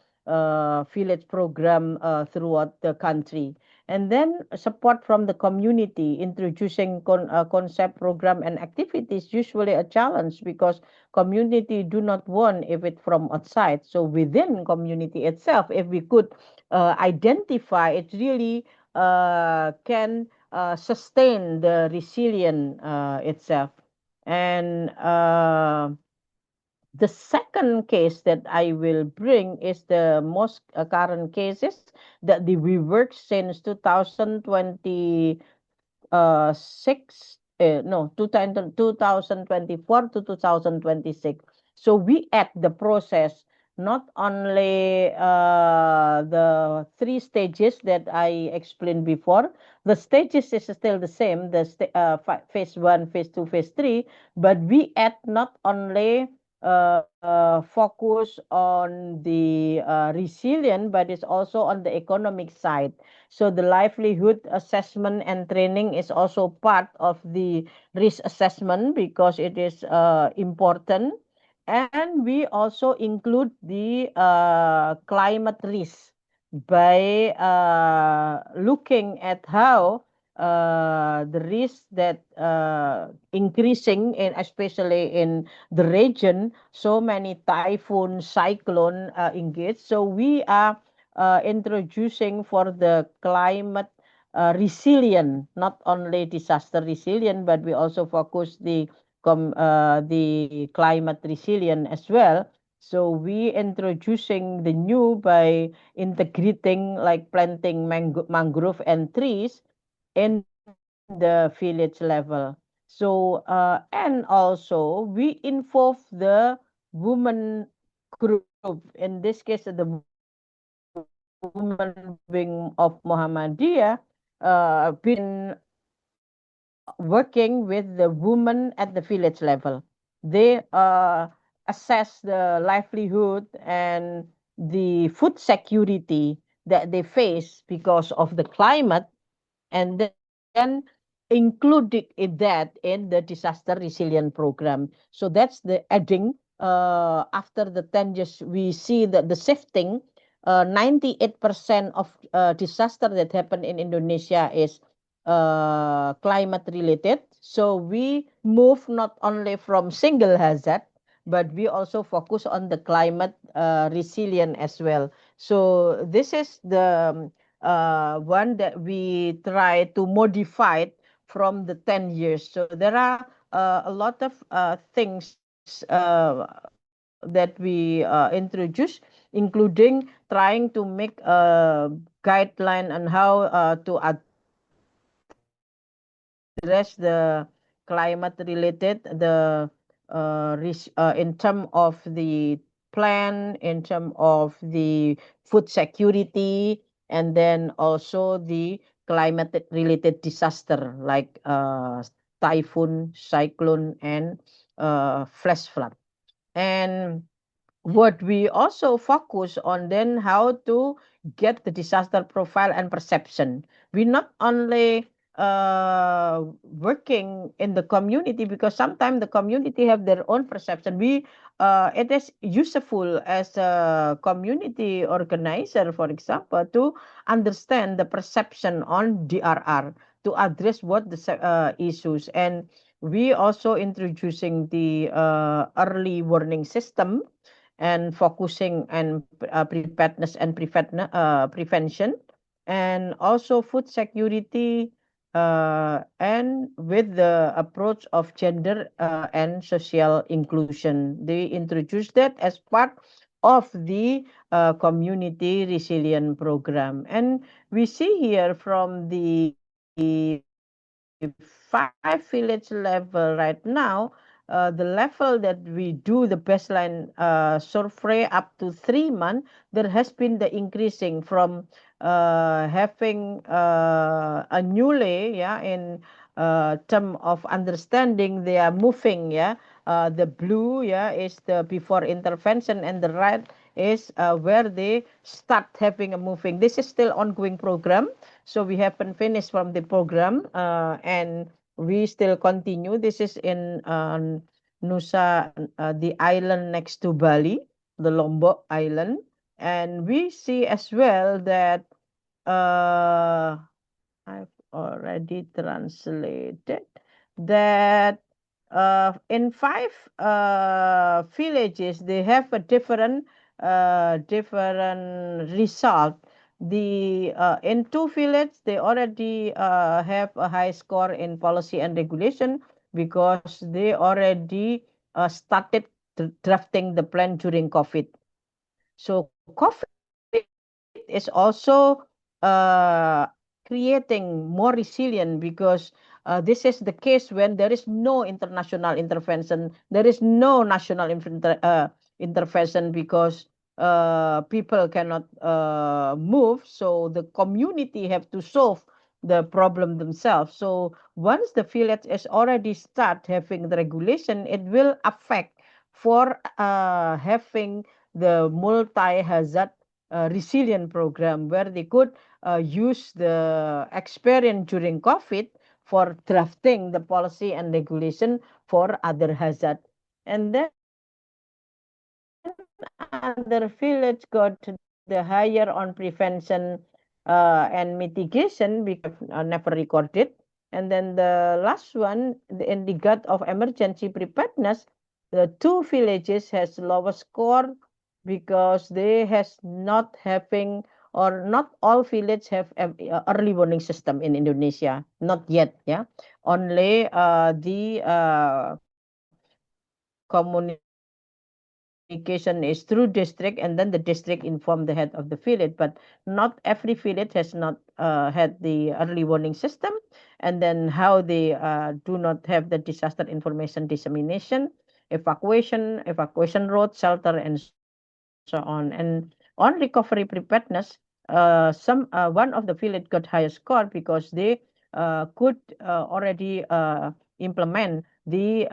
village program throughout the country. And then support from the community, introducing concept, program, and activities usually a challenge, because community do not want if it from outside. So within community itself, if we could identify, it really can sustain the resilient itself. And the second case that I will bring is the most current cases that we worked since 2020 no 2024 to 2026. So we add the process, not only the three stages that I explained before. The stages is still the same, the phase 1, phase 2, phase 3, but we add not only focus on the resilient, but it's also on the economic side. So the livelihood assessment and training is also part of the risk assessment, because it is important. And we also include the climate risk by looking at how the risk that increasing, in especially in the region, so many typhoon, cyclone engage. So we are introducing for the climate resilient, not only disaster resilient, but we also focus the climate resilient as well. So we introducing the new by integrating, like planting mangrove and trees in the village level. So and also we involve the women group. In this case, the women wing of Muhammadiyah, been working with the women at the village level. They assess the livelihood and the food security that they face because of the climate, and then including that in the disaster resilient program. So that's the adding. After the 10 years, we see that the shifting, 98% of disaster that happen in Indonesia is climate related. So we move not only from single hazard, but we also focus on the climate resilient as well. So this is the one that we try to modify from the 10 years. So there are a lot of things that we introduce, including trying to make a guideline on how to address the climate related, in term of the plan, in term of the food security, and then also the climate related disaster like typhoon, cyclone, and flash flood. And what we also focus on then how to get the disaster profile and perception. We not only working in the community, because sometimes the community have their own perception. We it is useful as a community organizer, for example, to understand the perception on DRR to address what the issues. And we also introducing the early warning system and focusing on preparedness and prevention, and also food security, and with the approach of gender and social inclusion. They introduced that as part of the community resilient program. And we see here from the 5 village level right now, the level that we do the baseline survey up to 3 months, there has been the increasing from having a newly, yeah, in term of understanding they are moving, yeah. The blue, yeah, is the before intervention, and the red is where they start having a moving. This is still ongoing program, so we haven't finished from the program, and we still continue. This is in Nusa, the island next to Bali, the Lombok Island. And we see as well that I've already translated that in 5 villages they have a different result. The in 2 villages they already have a high score in policy and regulation, because they already started drafting the plan during COVID. So COVID is also creating more resilient, because this is the case when there is no international intervention, there is no national intervention, because people cannot move, so the community have to solve the problem themselves. So once the village is already start having the regulation, it will affect for having the multi-hazard resilient program, where they could use the experience during COVID for drafting the policy and regulation for other hazard. And then other village got the higher on prevention and mitigation, because never recorded. And then the last one, in the gut of emergency preparedness, the 2 villages has lower score, because they has not having, or not all village have early warning system in Indonesia, not yet, yeah. Only the communication is through district, and then the district inform the head of the village. But not every village has not had the early warning system. And then how they do not have the disaster information dissemination, evacuation route, shelter, and so on. And on recovery preparedness, one of the village got higher score, because they could already implement the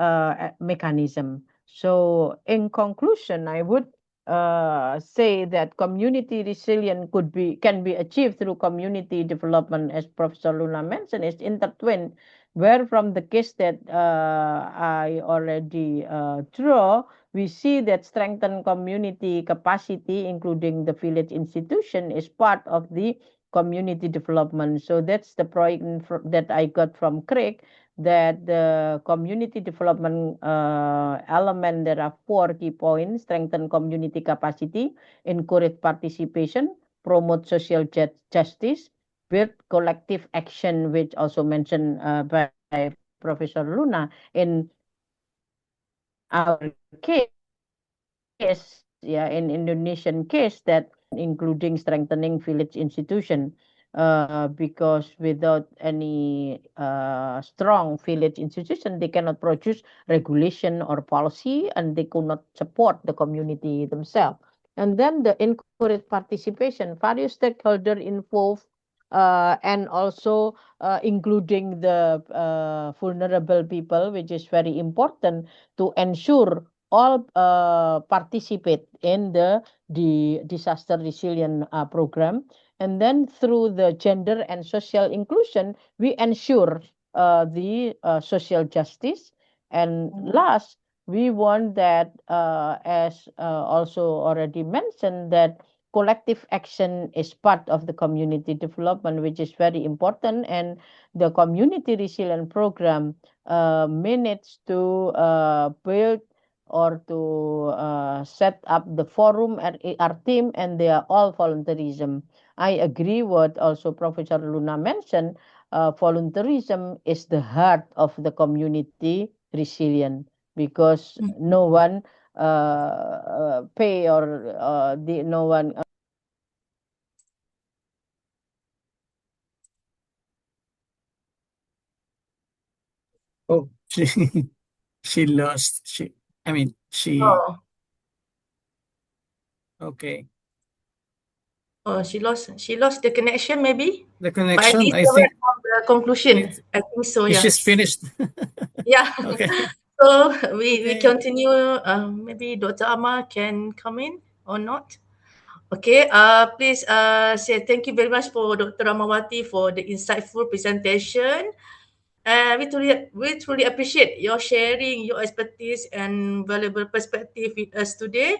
mechanism. So in conclusion, I would say that community resilience can be achieved through community development, as Professor Luna mentioned, is intertwined, where from the case that I already draw, we see that strengthen community capacity, including the village institution, is part of the community development. So that's the point that I got from Craig, that the community development element, there are 4 key points: strengthen community capacity, encourage participation, promote social justice, build collective action, which also mentioned by Professor Luna. In our case, in Indonesian case, that including strengthening village institution, because without any strong village institution, they cannot produce regulation or policy, and they could not support the community themselves. And then the encourage participation, various stakeholders involved, and also including the vulnerable people, which is very important to ensure all participate in the disaster resilient program. And then through the gender and social inclusion, we ensure the social justice. And last, we want that, as also already mentioned, that collective action is part of the community development, which is very important. And the community resilient program managed to build or to set up the forum at our team, and they are all volunteerism. I agree what also Professor Luna mentioned. Volunteerism is the heart of the community resilient, because no one pay or no one. Oh, she lost. I mean, Oh, okay. oh, she lost the connection maybe. The But I connection, think I it's think the conclusion. I think so. Yeah. she's finished. Yeah. Okay. So we Okay. continue. Maybe Dr. Amar can come in or not. Okay. Please say thank you very much for Dr. Rahmawati for the insightful presentation. We truly appreciate your sharing your expertise and valuable perspective with us today.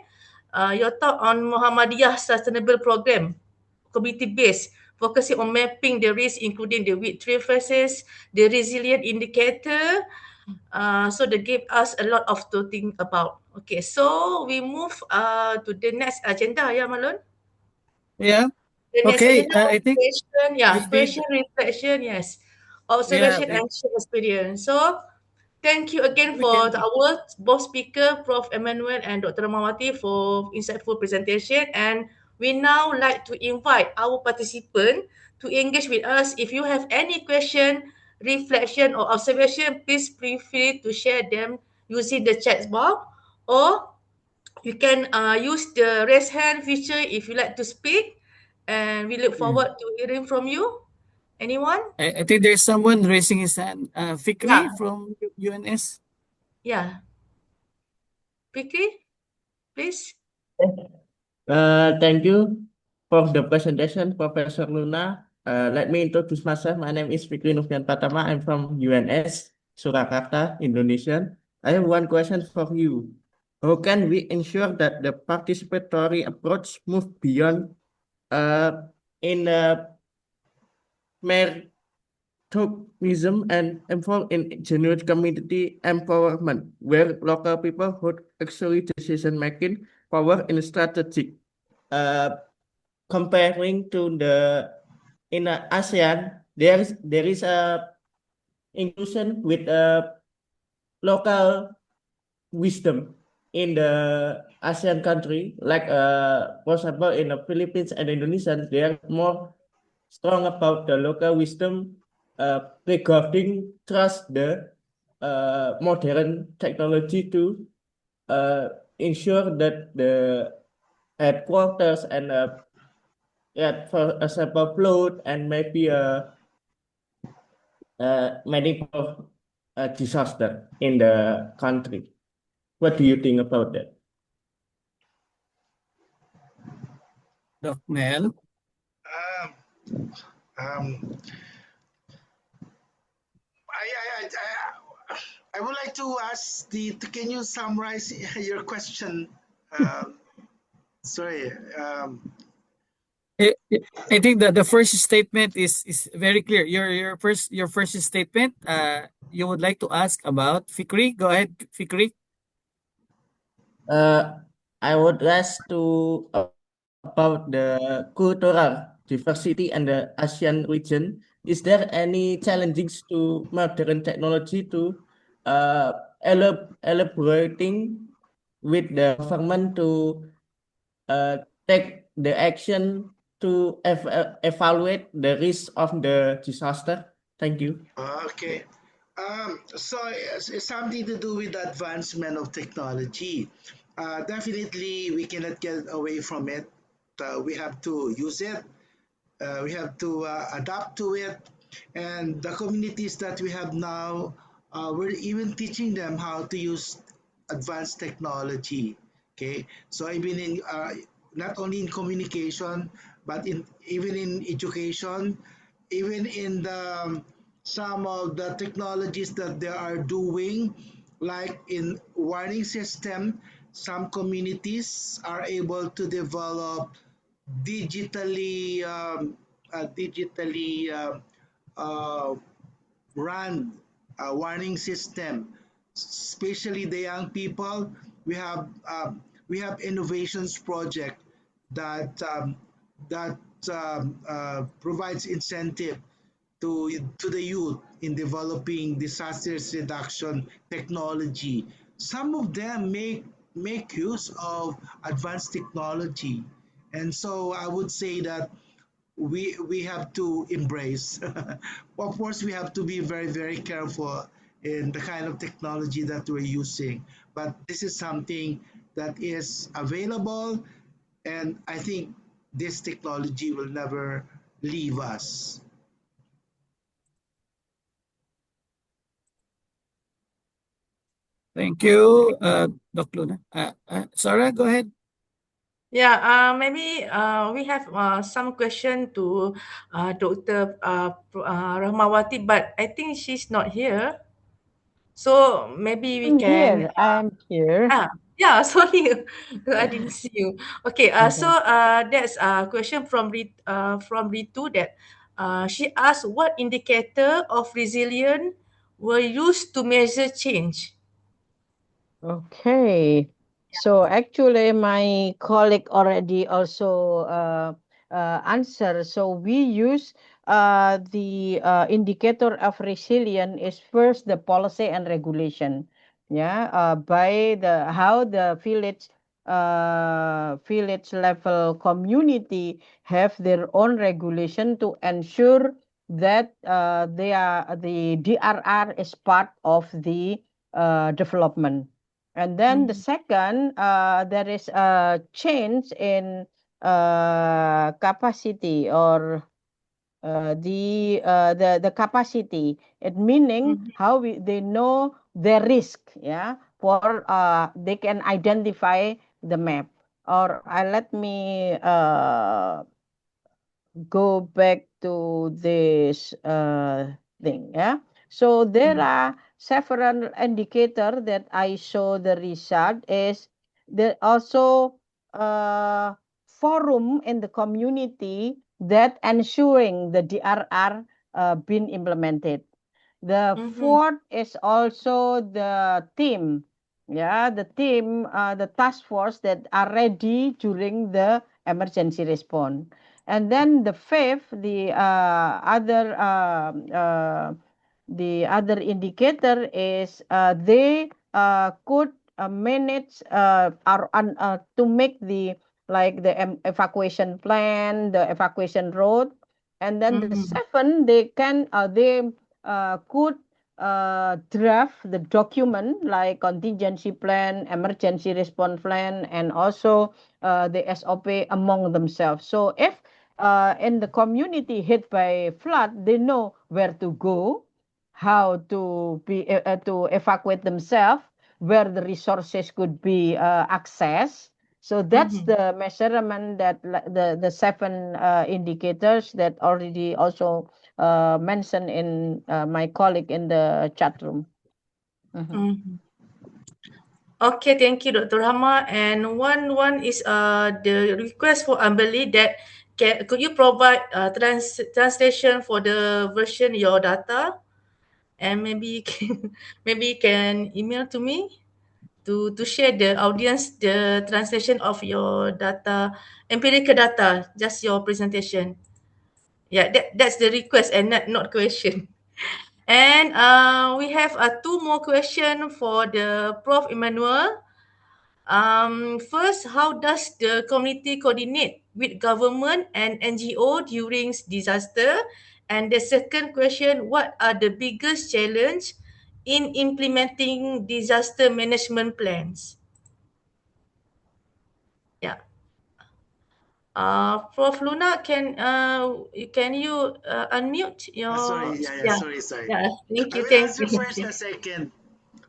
Your thought on Muhammadiyah Sustainable Program, community-based, focusing on mapping the risk, including the weak tree phases, the resilient indicator. So they gave us a lot of to think about. Okay, so we move to the next agenda, yeah, Marlon? Yeah. The next Okay. agenda, I think we question, did. reflection, yes. Yeah. Observation and share experience. So thank you again We for can. our both speaker, Prof. Emmanuel and Dr. Rahmawati for insightful presentation. And we now like to invite our participant to engage with us. If you have any question, reflection or observation, please feel free to share them using the chat box, or you can use the raise hand feature if you like to speak. And we look Yeah. forward to hearing from you. Anyone? I think there's someone raising his hand. Yeah, Fikri from UNS. yeah. Vicky, please. Thank you for the presentation, Professor Luna. Let me introduce myself. My name is Fikri Nufyan Pratama. I'm from UNS, Surakarta, Indonesia. I have one question for you. How can we ensure that the participatory approach move beyond in meritocratism and involve in genuine community empowerment, where local people hold actually decision-making power in strategic comparing to the in ASEAN, there is a inclusion with a local wisdom in the ASEAN country. Like for example, in the Philippines and Indonesia, they are more strong about the local wisdom regarding trust the modern technology to ensure that the headquarters and yeah, for example, flood and maybe many of a disaster in the country. What do you think about that? Doc Mel. Um, um, I would like to ask can you summarize your question? Sorry. I think that the first statement is very clear. Your first statement, you would like to ask about Fikri. Go ahead, Fikri. I would ask to about the cultural diversity and the ASEAN region. Is there any challenges to modern technology to elaborating with the government to take the action to evaluate the risk of the disaster? Thank you. Okay. So it's something to do with the advancement of technology. Definitely, we cannot get away from it. We have to use it. We have to adapt to it. And the communities that we have now, we're even teaching them how to use advanced technology. Okay, so even in not only in communication, but in even in education, even in the some of the technologies that they are doing, like in warning system, some communities are able to develop digitally digitally uh, run a warning system, especially the young people. We have innovations project that that provides incentive to the youth in developing disasters reduction technology. Some of them make use of advanced technology, and so I would say that we have to embrace. Of course, we have to be very careful in the kind of technology that we're using. But this is something that is available, and I think this technology will never leave us. Thank you, Doc Luna. Sarah, go ahead. Yeah, maybe we have some question to Dr. Rahmawati, but I think she's not here. So maybe we can. I'm here. Yeah, sorry, I didn't see you. Okay, so Okay. that's a question from Ritu that she asked what indicator of resilience were used to measure change. Okay. So actually, my colleague already also answered. So we use the indicator of resilience is first the policy and regulation. Yeah, by the how the village level community have their own regulation to ensure that the DRR is part of the development. And then the second, there is a change in capacity or the capacity. It meaning how they know their risk. Yeah, for they can identify the map. Or let me go back to this thing. Yeah. So there are several indicators that I show the result is there also forum in the community that ensuring the DRR been implemented. The fourth is also the team. Yeah, the team, the task force that are ready during the emergency response. And then the fifth, the other indicator is they could manage to make the like the evacuation plan, the evacuation road, and then the seven they could draft the document like contingency plan, emergency response plan, and also the SOP among themselves. So if in the community hit by flood, they know where to go, how to evacuate themselves, where the resources could be accessed. So that's the measurement that the seven indicators that already also mentioned in my colleague in the chat room. Okay, thank you, Dr. Rama. And one is the request for Amberly that could you provide translation for the version your data, and maybe maybe can email to me to share the audience the translation of your data, empirical data, just your presentation. Yeah, that's the request and not question. And we have two more question for the Prof. Emmanuel. First, how does the community coordinate with government and NGO during disaster? And the second question, what are the biggest challenge in implementing disaster management plans? Yeah. Prof. Luna, can you unmute your? Sorry, Yeah. sorry. Yeah. Thank I you. will Thank answer you. first the second.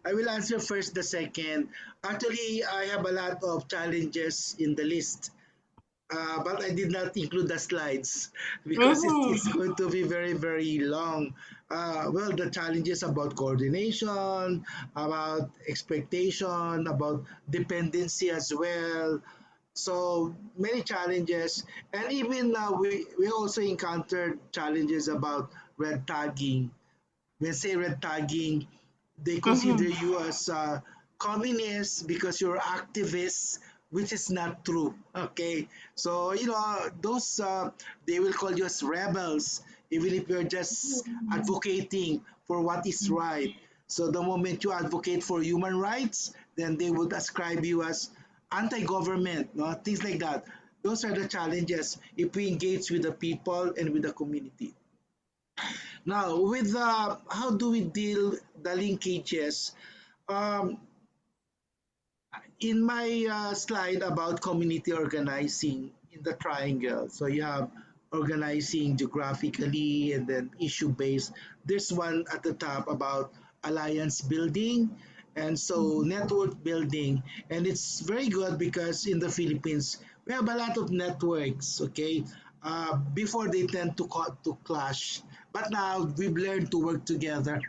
I will answer first the second. Actually, I have a lot of challenges in the list, but I did not include the slides because it's Mm-hmm. going to be very, very long. Well, the challenges about coordination, about expectation, about dependency as well. So many challenges, and even we also encountered challenges about red tagging. When say red tagging, they consider Mm-hmm. you as communist because you're activists, which is not true. Okay, so those they will call you as rebels, even if you're just advocating for what is right. So the moment you advocate for human rights, then they would ascribe you as anti-government, no? Things like that. Those are the challenges if we engage with the people and with the community. Now, with how do we deal the linkages? Um, in my slide about community organizing in the triangle, so you have organizing geographically and then issue based. There's one at the top about alliance building and so network building. And it's very good because in the Philippines, we have a lot of networks, okay? Before they tend to clash. But now we've learned to work together.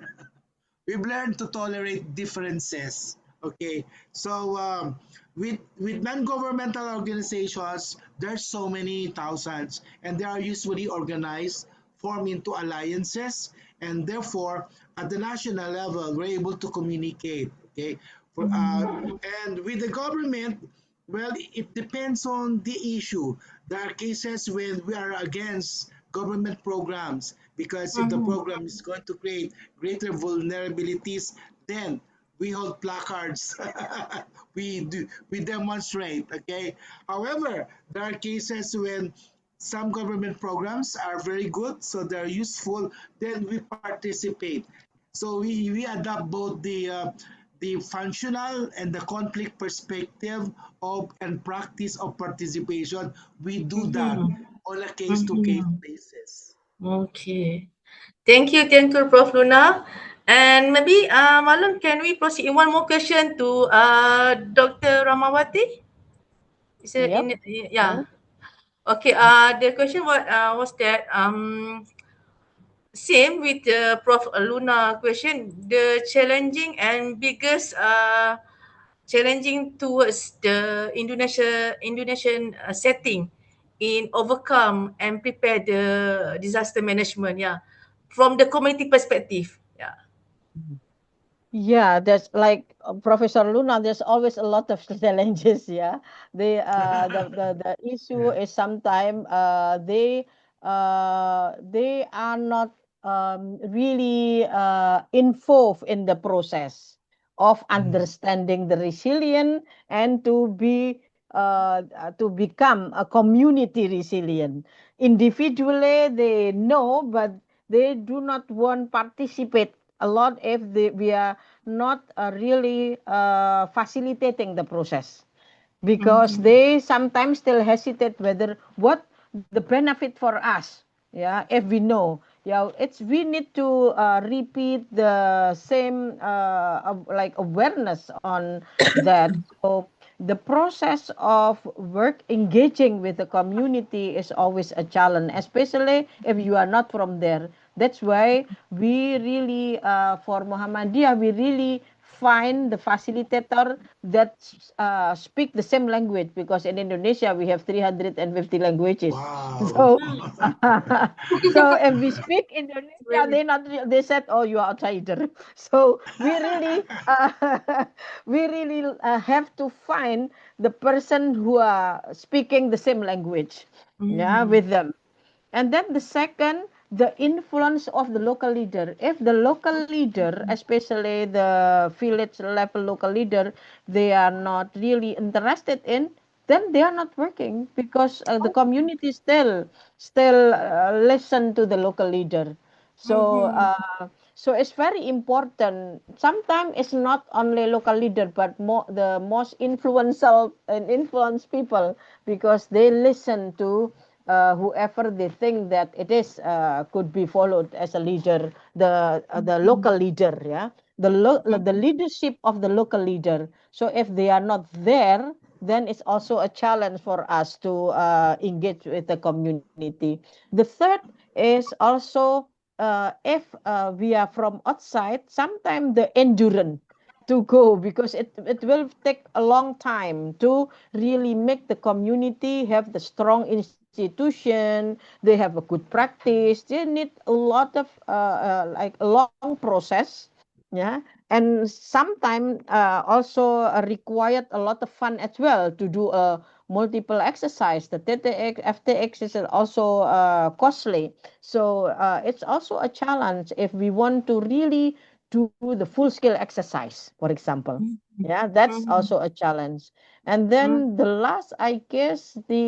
We've learned to tolerate differences. Okay, so with non-governmental organizations, there's so many thousands, and they are usually organized, form into alliances, and therefore at the national level, we're able to communicate. Okay, for and with the government, well, it depends on the issue. There are cases when we are against government programs because if the Mm-hmm. program is going to create greater vulnerabilities, then we hold placards. We demonstrate. Okay. However, there are cases when some government programs are very good, so they're useful. Then we participate. So we adapt both the functional and the conflict perspective of and practice of participation. We do that Mm-hmm. on a case to case Mm-hmm. basis. Okay. Thank you, Prof. Luna. And maybe, Marlon, can we proceed in one more question to Dr. Rahmawati? Is it Yep. in, yeah. Okay. The question was that same with the Prof. Luna question. The challenging and biggest challenging towards the Indonesian setting in overcome and prepare the disaster management. Yeah, from the community perspective. Yeah. Yeah, there's like Professor Luna, there's always a lot of challenges, yeah. The issue is sometimes they are not really involved in the process of understanding the resilient and to become a community resilient. Individually they know, but they do not want participate a lot if we are not really facilitating the process, because Mm-hmm. they sometimes still hesitate whether what the benefit for us, yeah, if we know, yeah, it's we need to repeat the same like awareness on that. So the process of work engaging with the community is always a challenge, especially if you are not from there. That's why we really for Muhammadiyah we really find the facilitator that speak the same language, because in Indonesia we have 350 languages. Wow. So so if we speak Indonesia, they said, "Oh, you are outsider." So we really have to find the person who are speaking the same language, yeah, with them. And then the second, the influence of the local leader. If the local leader, especially the village level local leader, they are not really interested in, then they are not working, because the community still listen to the local leader. So so it's very important. Sometimes it's not only local leader, but the most influential and influence people, because they listen to whoever they think that it is could be followed as a leader, the local leader, yeah, the leadership of the local leader. So if they are not there, then it's also a challenge for us to engage with the community. The third is also, if we are from outside, sometimes the endurance to go, because it will take a long time to really make the community have the strong institution. They have a good practice. They need a lot of like a long process, yeah. And sometimes also required a lot of fun as well to do a multiple exercise. The TTX, FTX is also costly. So it's also a challenge if we want to really do the full scale exercise, for example. Yeah, that's also a challenge. And then the last, I guess, I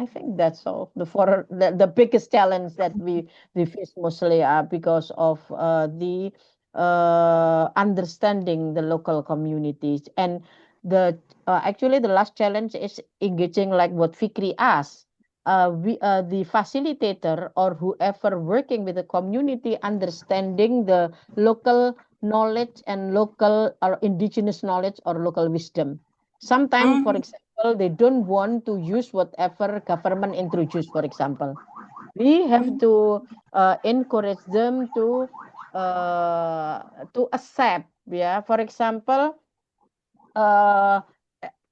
think that's all. The biggest challenge that we face mostly are because of the understanding the local communities. And the actually the last challenge is engaging, like what Fikri asked. The facilitator or whoever working with the community, understanding the local knowledge and local or indigenous knowledge or local wisdom. Sometimes, for example, they don't want to use whatever government introduce, for example. We have to encourage them to accept, yeah. For example, uh,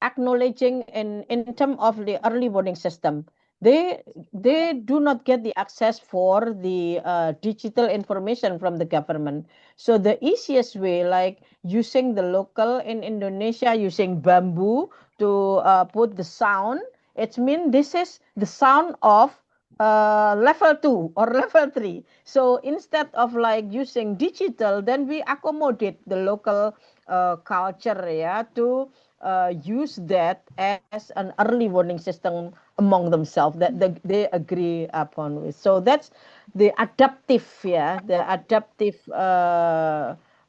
acknowledging in terms of the early warning system, they they do not get the access for the digital information from the government. So the easiest way, like using the local in Indonesia, using bamboo to put the sound, it means this is the sound of level 2 or level 3. So instead of like using digital, then we accommodate the local culture, yeah, to use that as an early warning system among themselves that they agree upon with. So that's the adaptive, yeah, the adaptive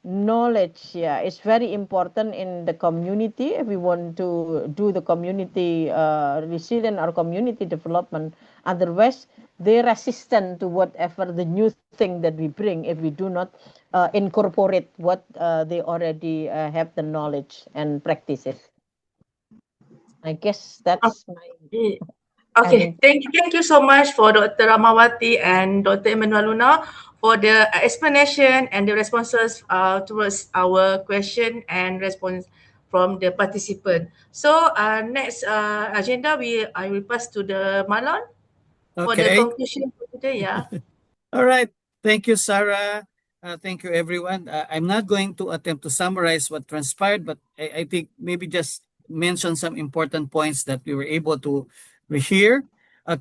knowledge, yeah, is very important in the community if we want to do the community resilient or community development. Otherwise, they're resistant to whatever the new thing that we bring if we do not incorporate what they already have the knowledge and practices. I guess that's my Okay, thank you so much for Dr. Rahmawati and Dr. Emmanuel for the explanation and the responses towards our question and response from the participant. So next agenda, I will pass to the Marlon for the Okay. conclusion for today. Yeah. All right. Thank you, Sarah. Thank you, everyone. I'm not going to attempt to summarize what transpired, but I think maybe just mention some important points that we were able to hear.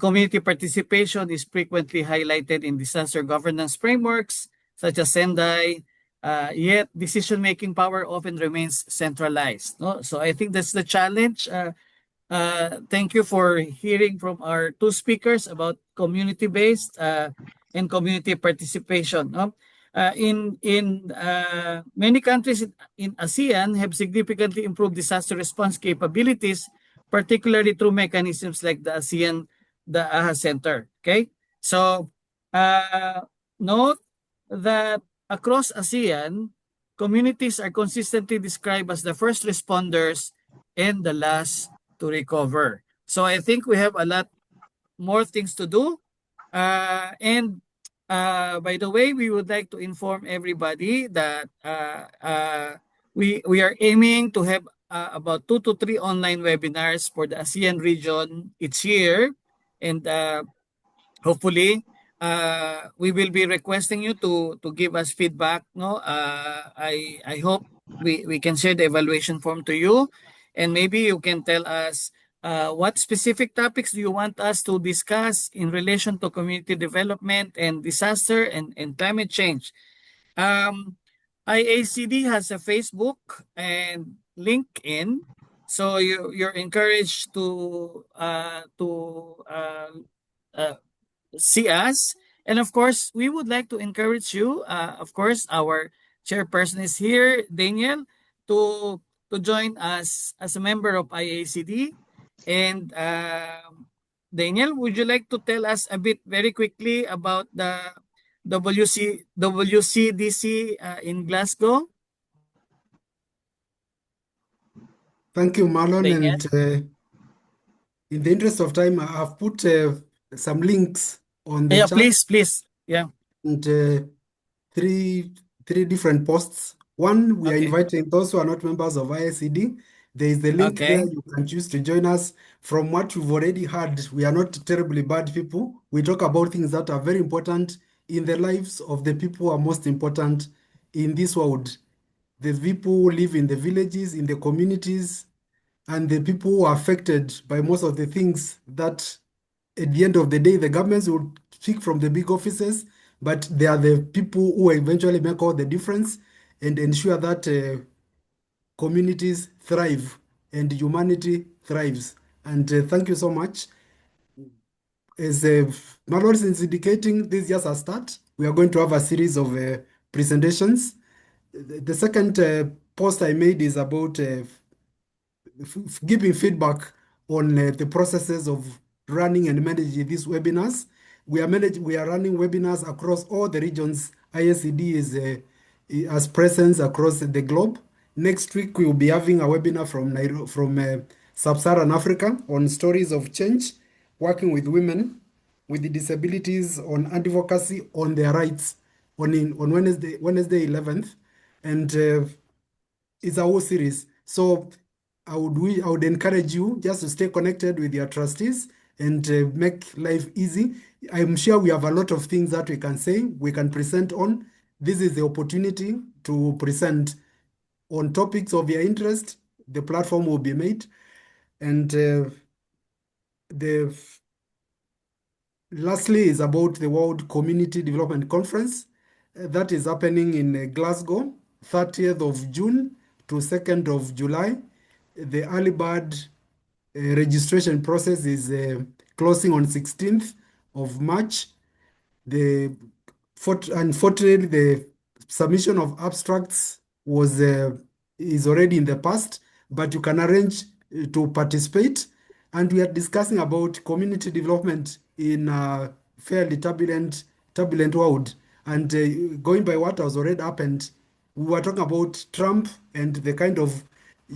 Community participation is frequently highlighted in disaster governance frameworks, such as Sendai, yet decision-making power often remains centralized. No? So I think that's the challenge. Thank you for hearing from our two speakers about community-based and community participation. No? In many countries in ASEAN have significantly improved disaster response capabilities, particularly through mechanisms like the AHA Center. Okay, so note that across ASEAN, communities are consistently described as the first responders and the last to recover. So I think we have a lot more things to do. And By the way, we would like to inform everybody that we are aiming to have about 2 to 3 online webinars for the ASEAN region each year, and hopefully we will be requesting you to give us feedback. No, I hope we can share the evaluation form to you, and maybe you can tell us what specific topics do you want us to discuss in relation to community development and disaster and climate change. IACD has a Facebook and LinkedIn, so you're encouraged to see us. And of course, we would like to encourage you. Of course, our chairperson is here, Daniel, to join us as a member of IACD. And Daniel, would you like to tell us a bit very quickly about the WCDC in Glasgow? Thank you, Marlon. Daniel? And in the interest of time, I've put some links on the Yeah, chat. please. Yeah. And three different posts. One, we are Okay. inviting those who are not members of IACD. There is the link Okay. there. You can choose to join us. From what we've already heard, we are not terribly bad people. We talk about things that are very important in the lives of the people who are most important in this world. The people who live in the villages, in the communities, and the people who are affected by most of the things that at the end of the day, the governments will speak from the big offices, but they are the people who eventually make all the difference and ensure that communities thrive and humanity thrives. And thank you so much. As Marlon is indicating, this is just a start. We are going to have a series of presentations. The second post I made is about giving feedback on the processes of running and managing these webinars. We are running webinars across all the regions. IACD has presence across the globe. Next week we will be having a webinar from Sub-Saharan Africa on stories of change, working with women with disabilities on advocacy on their rights on Wednesday 11th, and it's a whole series. So I would encourage you just to stay connected with your trustees and make life easy. I'm sure we have a lot of things that we can say, we can present on. This is the opportunity to present on topics of your interest. The platform will be made. And lastly is about the World Community Development Conference. That is happening in Glasgow, 30th of June to 2nd of July. The early bird registration process is closing on 16th of March. Unfortunately, the submission of abstracts is already in the past, but you can arrange to participate. And we are discussing about community development in a fairly turbulent world. And going by what has already happened, we were talking about Trump and the kind of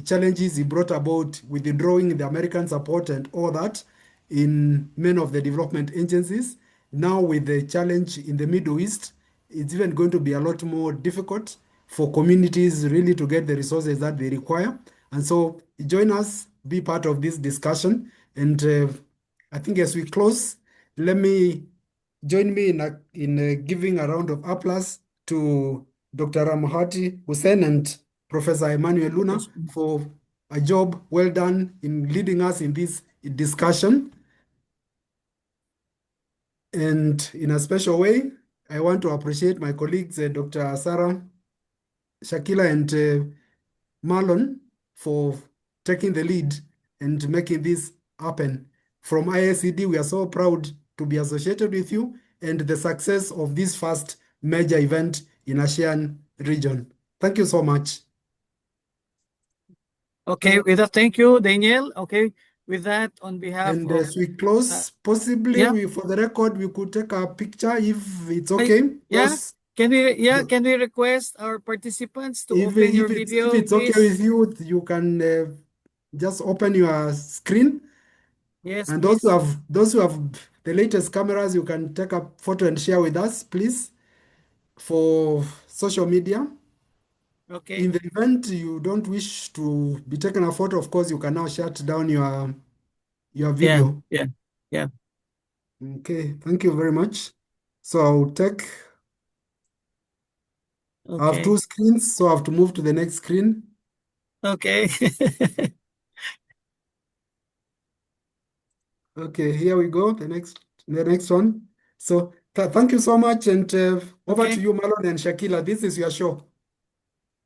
challenges he brought about with withdrawing the American support and all that in many of the development agencies. Now with the challenge in the Middle East, it's even going to be a lot more difficult for communities really to get the resources that they require. And so join us, be part of this discussion. And I think as we close, join me in giving a round of applause to Dr. Rahmawati, Husein, and Professor Emmanuel Luna for a job well done in leading us in this discussion. And in a special way, I want to appreciate my colleagues, Dr. Sara, Shakilla, and Marlon for taking the lead and making this happen. From IACD, we are so proud to be associated with you and the success of this first major event in ASEAN region. Thank you so much. Okay, with that, thank you, Daniel. Okay, with that, on behalf And of as we close, possibly yeah. for the record, we could take a picture if it's okay. Yeah, can we request our participants to open your video, if it's please? okay with you, you can just open your screen. Yes, And please. those who have the latest cameras, you can take a photo and share with us, please, for social media. Okay. In the event you don't wish to be taken a photo, of course, you can now shut down your video. Yeah. Okay, thank you very much. So I'll take, I have Okay. 2 screens, so I have to move to the next screen. Okay. Okay, here we go, the next one. So thank you so much, and over Okay. to you, Marlon and Shakilla. This is your show.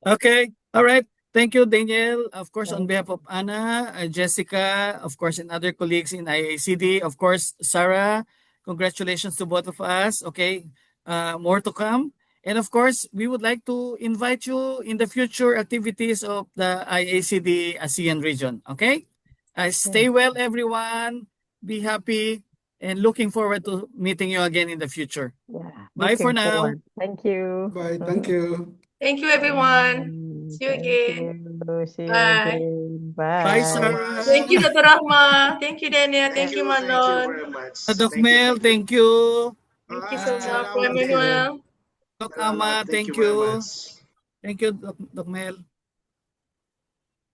Okay. All right. Thank you, Daniel. Of course, on Thank behalf of Anna, Jessica, of course, and other colleagues in IACD, of course, Sara, congratulations to both of us. Okay. More to come. And of course, we would like to invite you in the future activities of the IACD ASEAN region. Okay. Stay well, everyone. Be happy and looking forward to meeting you again in the future. Yeah, Bye for looking now. forward. Thank you. Bye, thank you. Thank you, everyone. See you Thank again. you. See you Bye. again. Bye, Bye. Sara. Thank you, Dr. Rahma. Thank you, Daniel. Thank Thank you, you. Thank you Marlon. very much. Doc Thank you. Mel, Thank you. thank you. Thank you so much, Salamat din. Emmanuel. Doc Salamat. Ama, Thank thank you very you. much. Thank you, Doc Mel.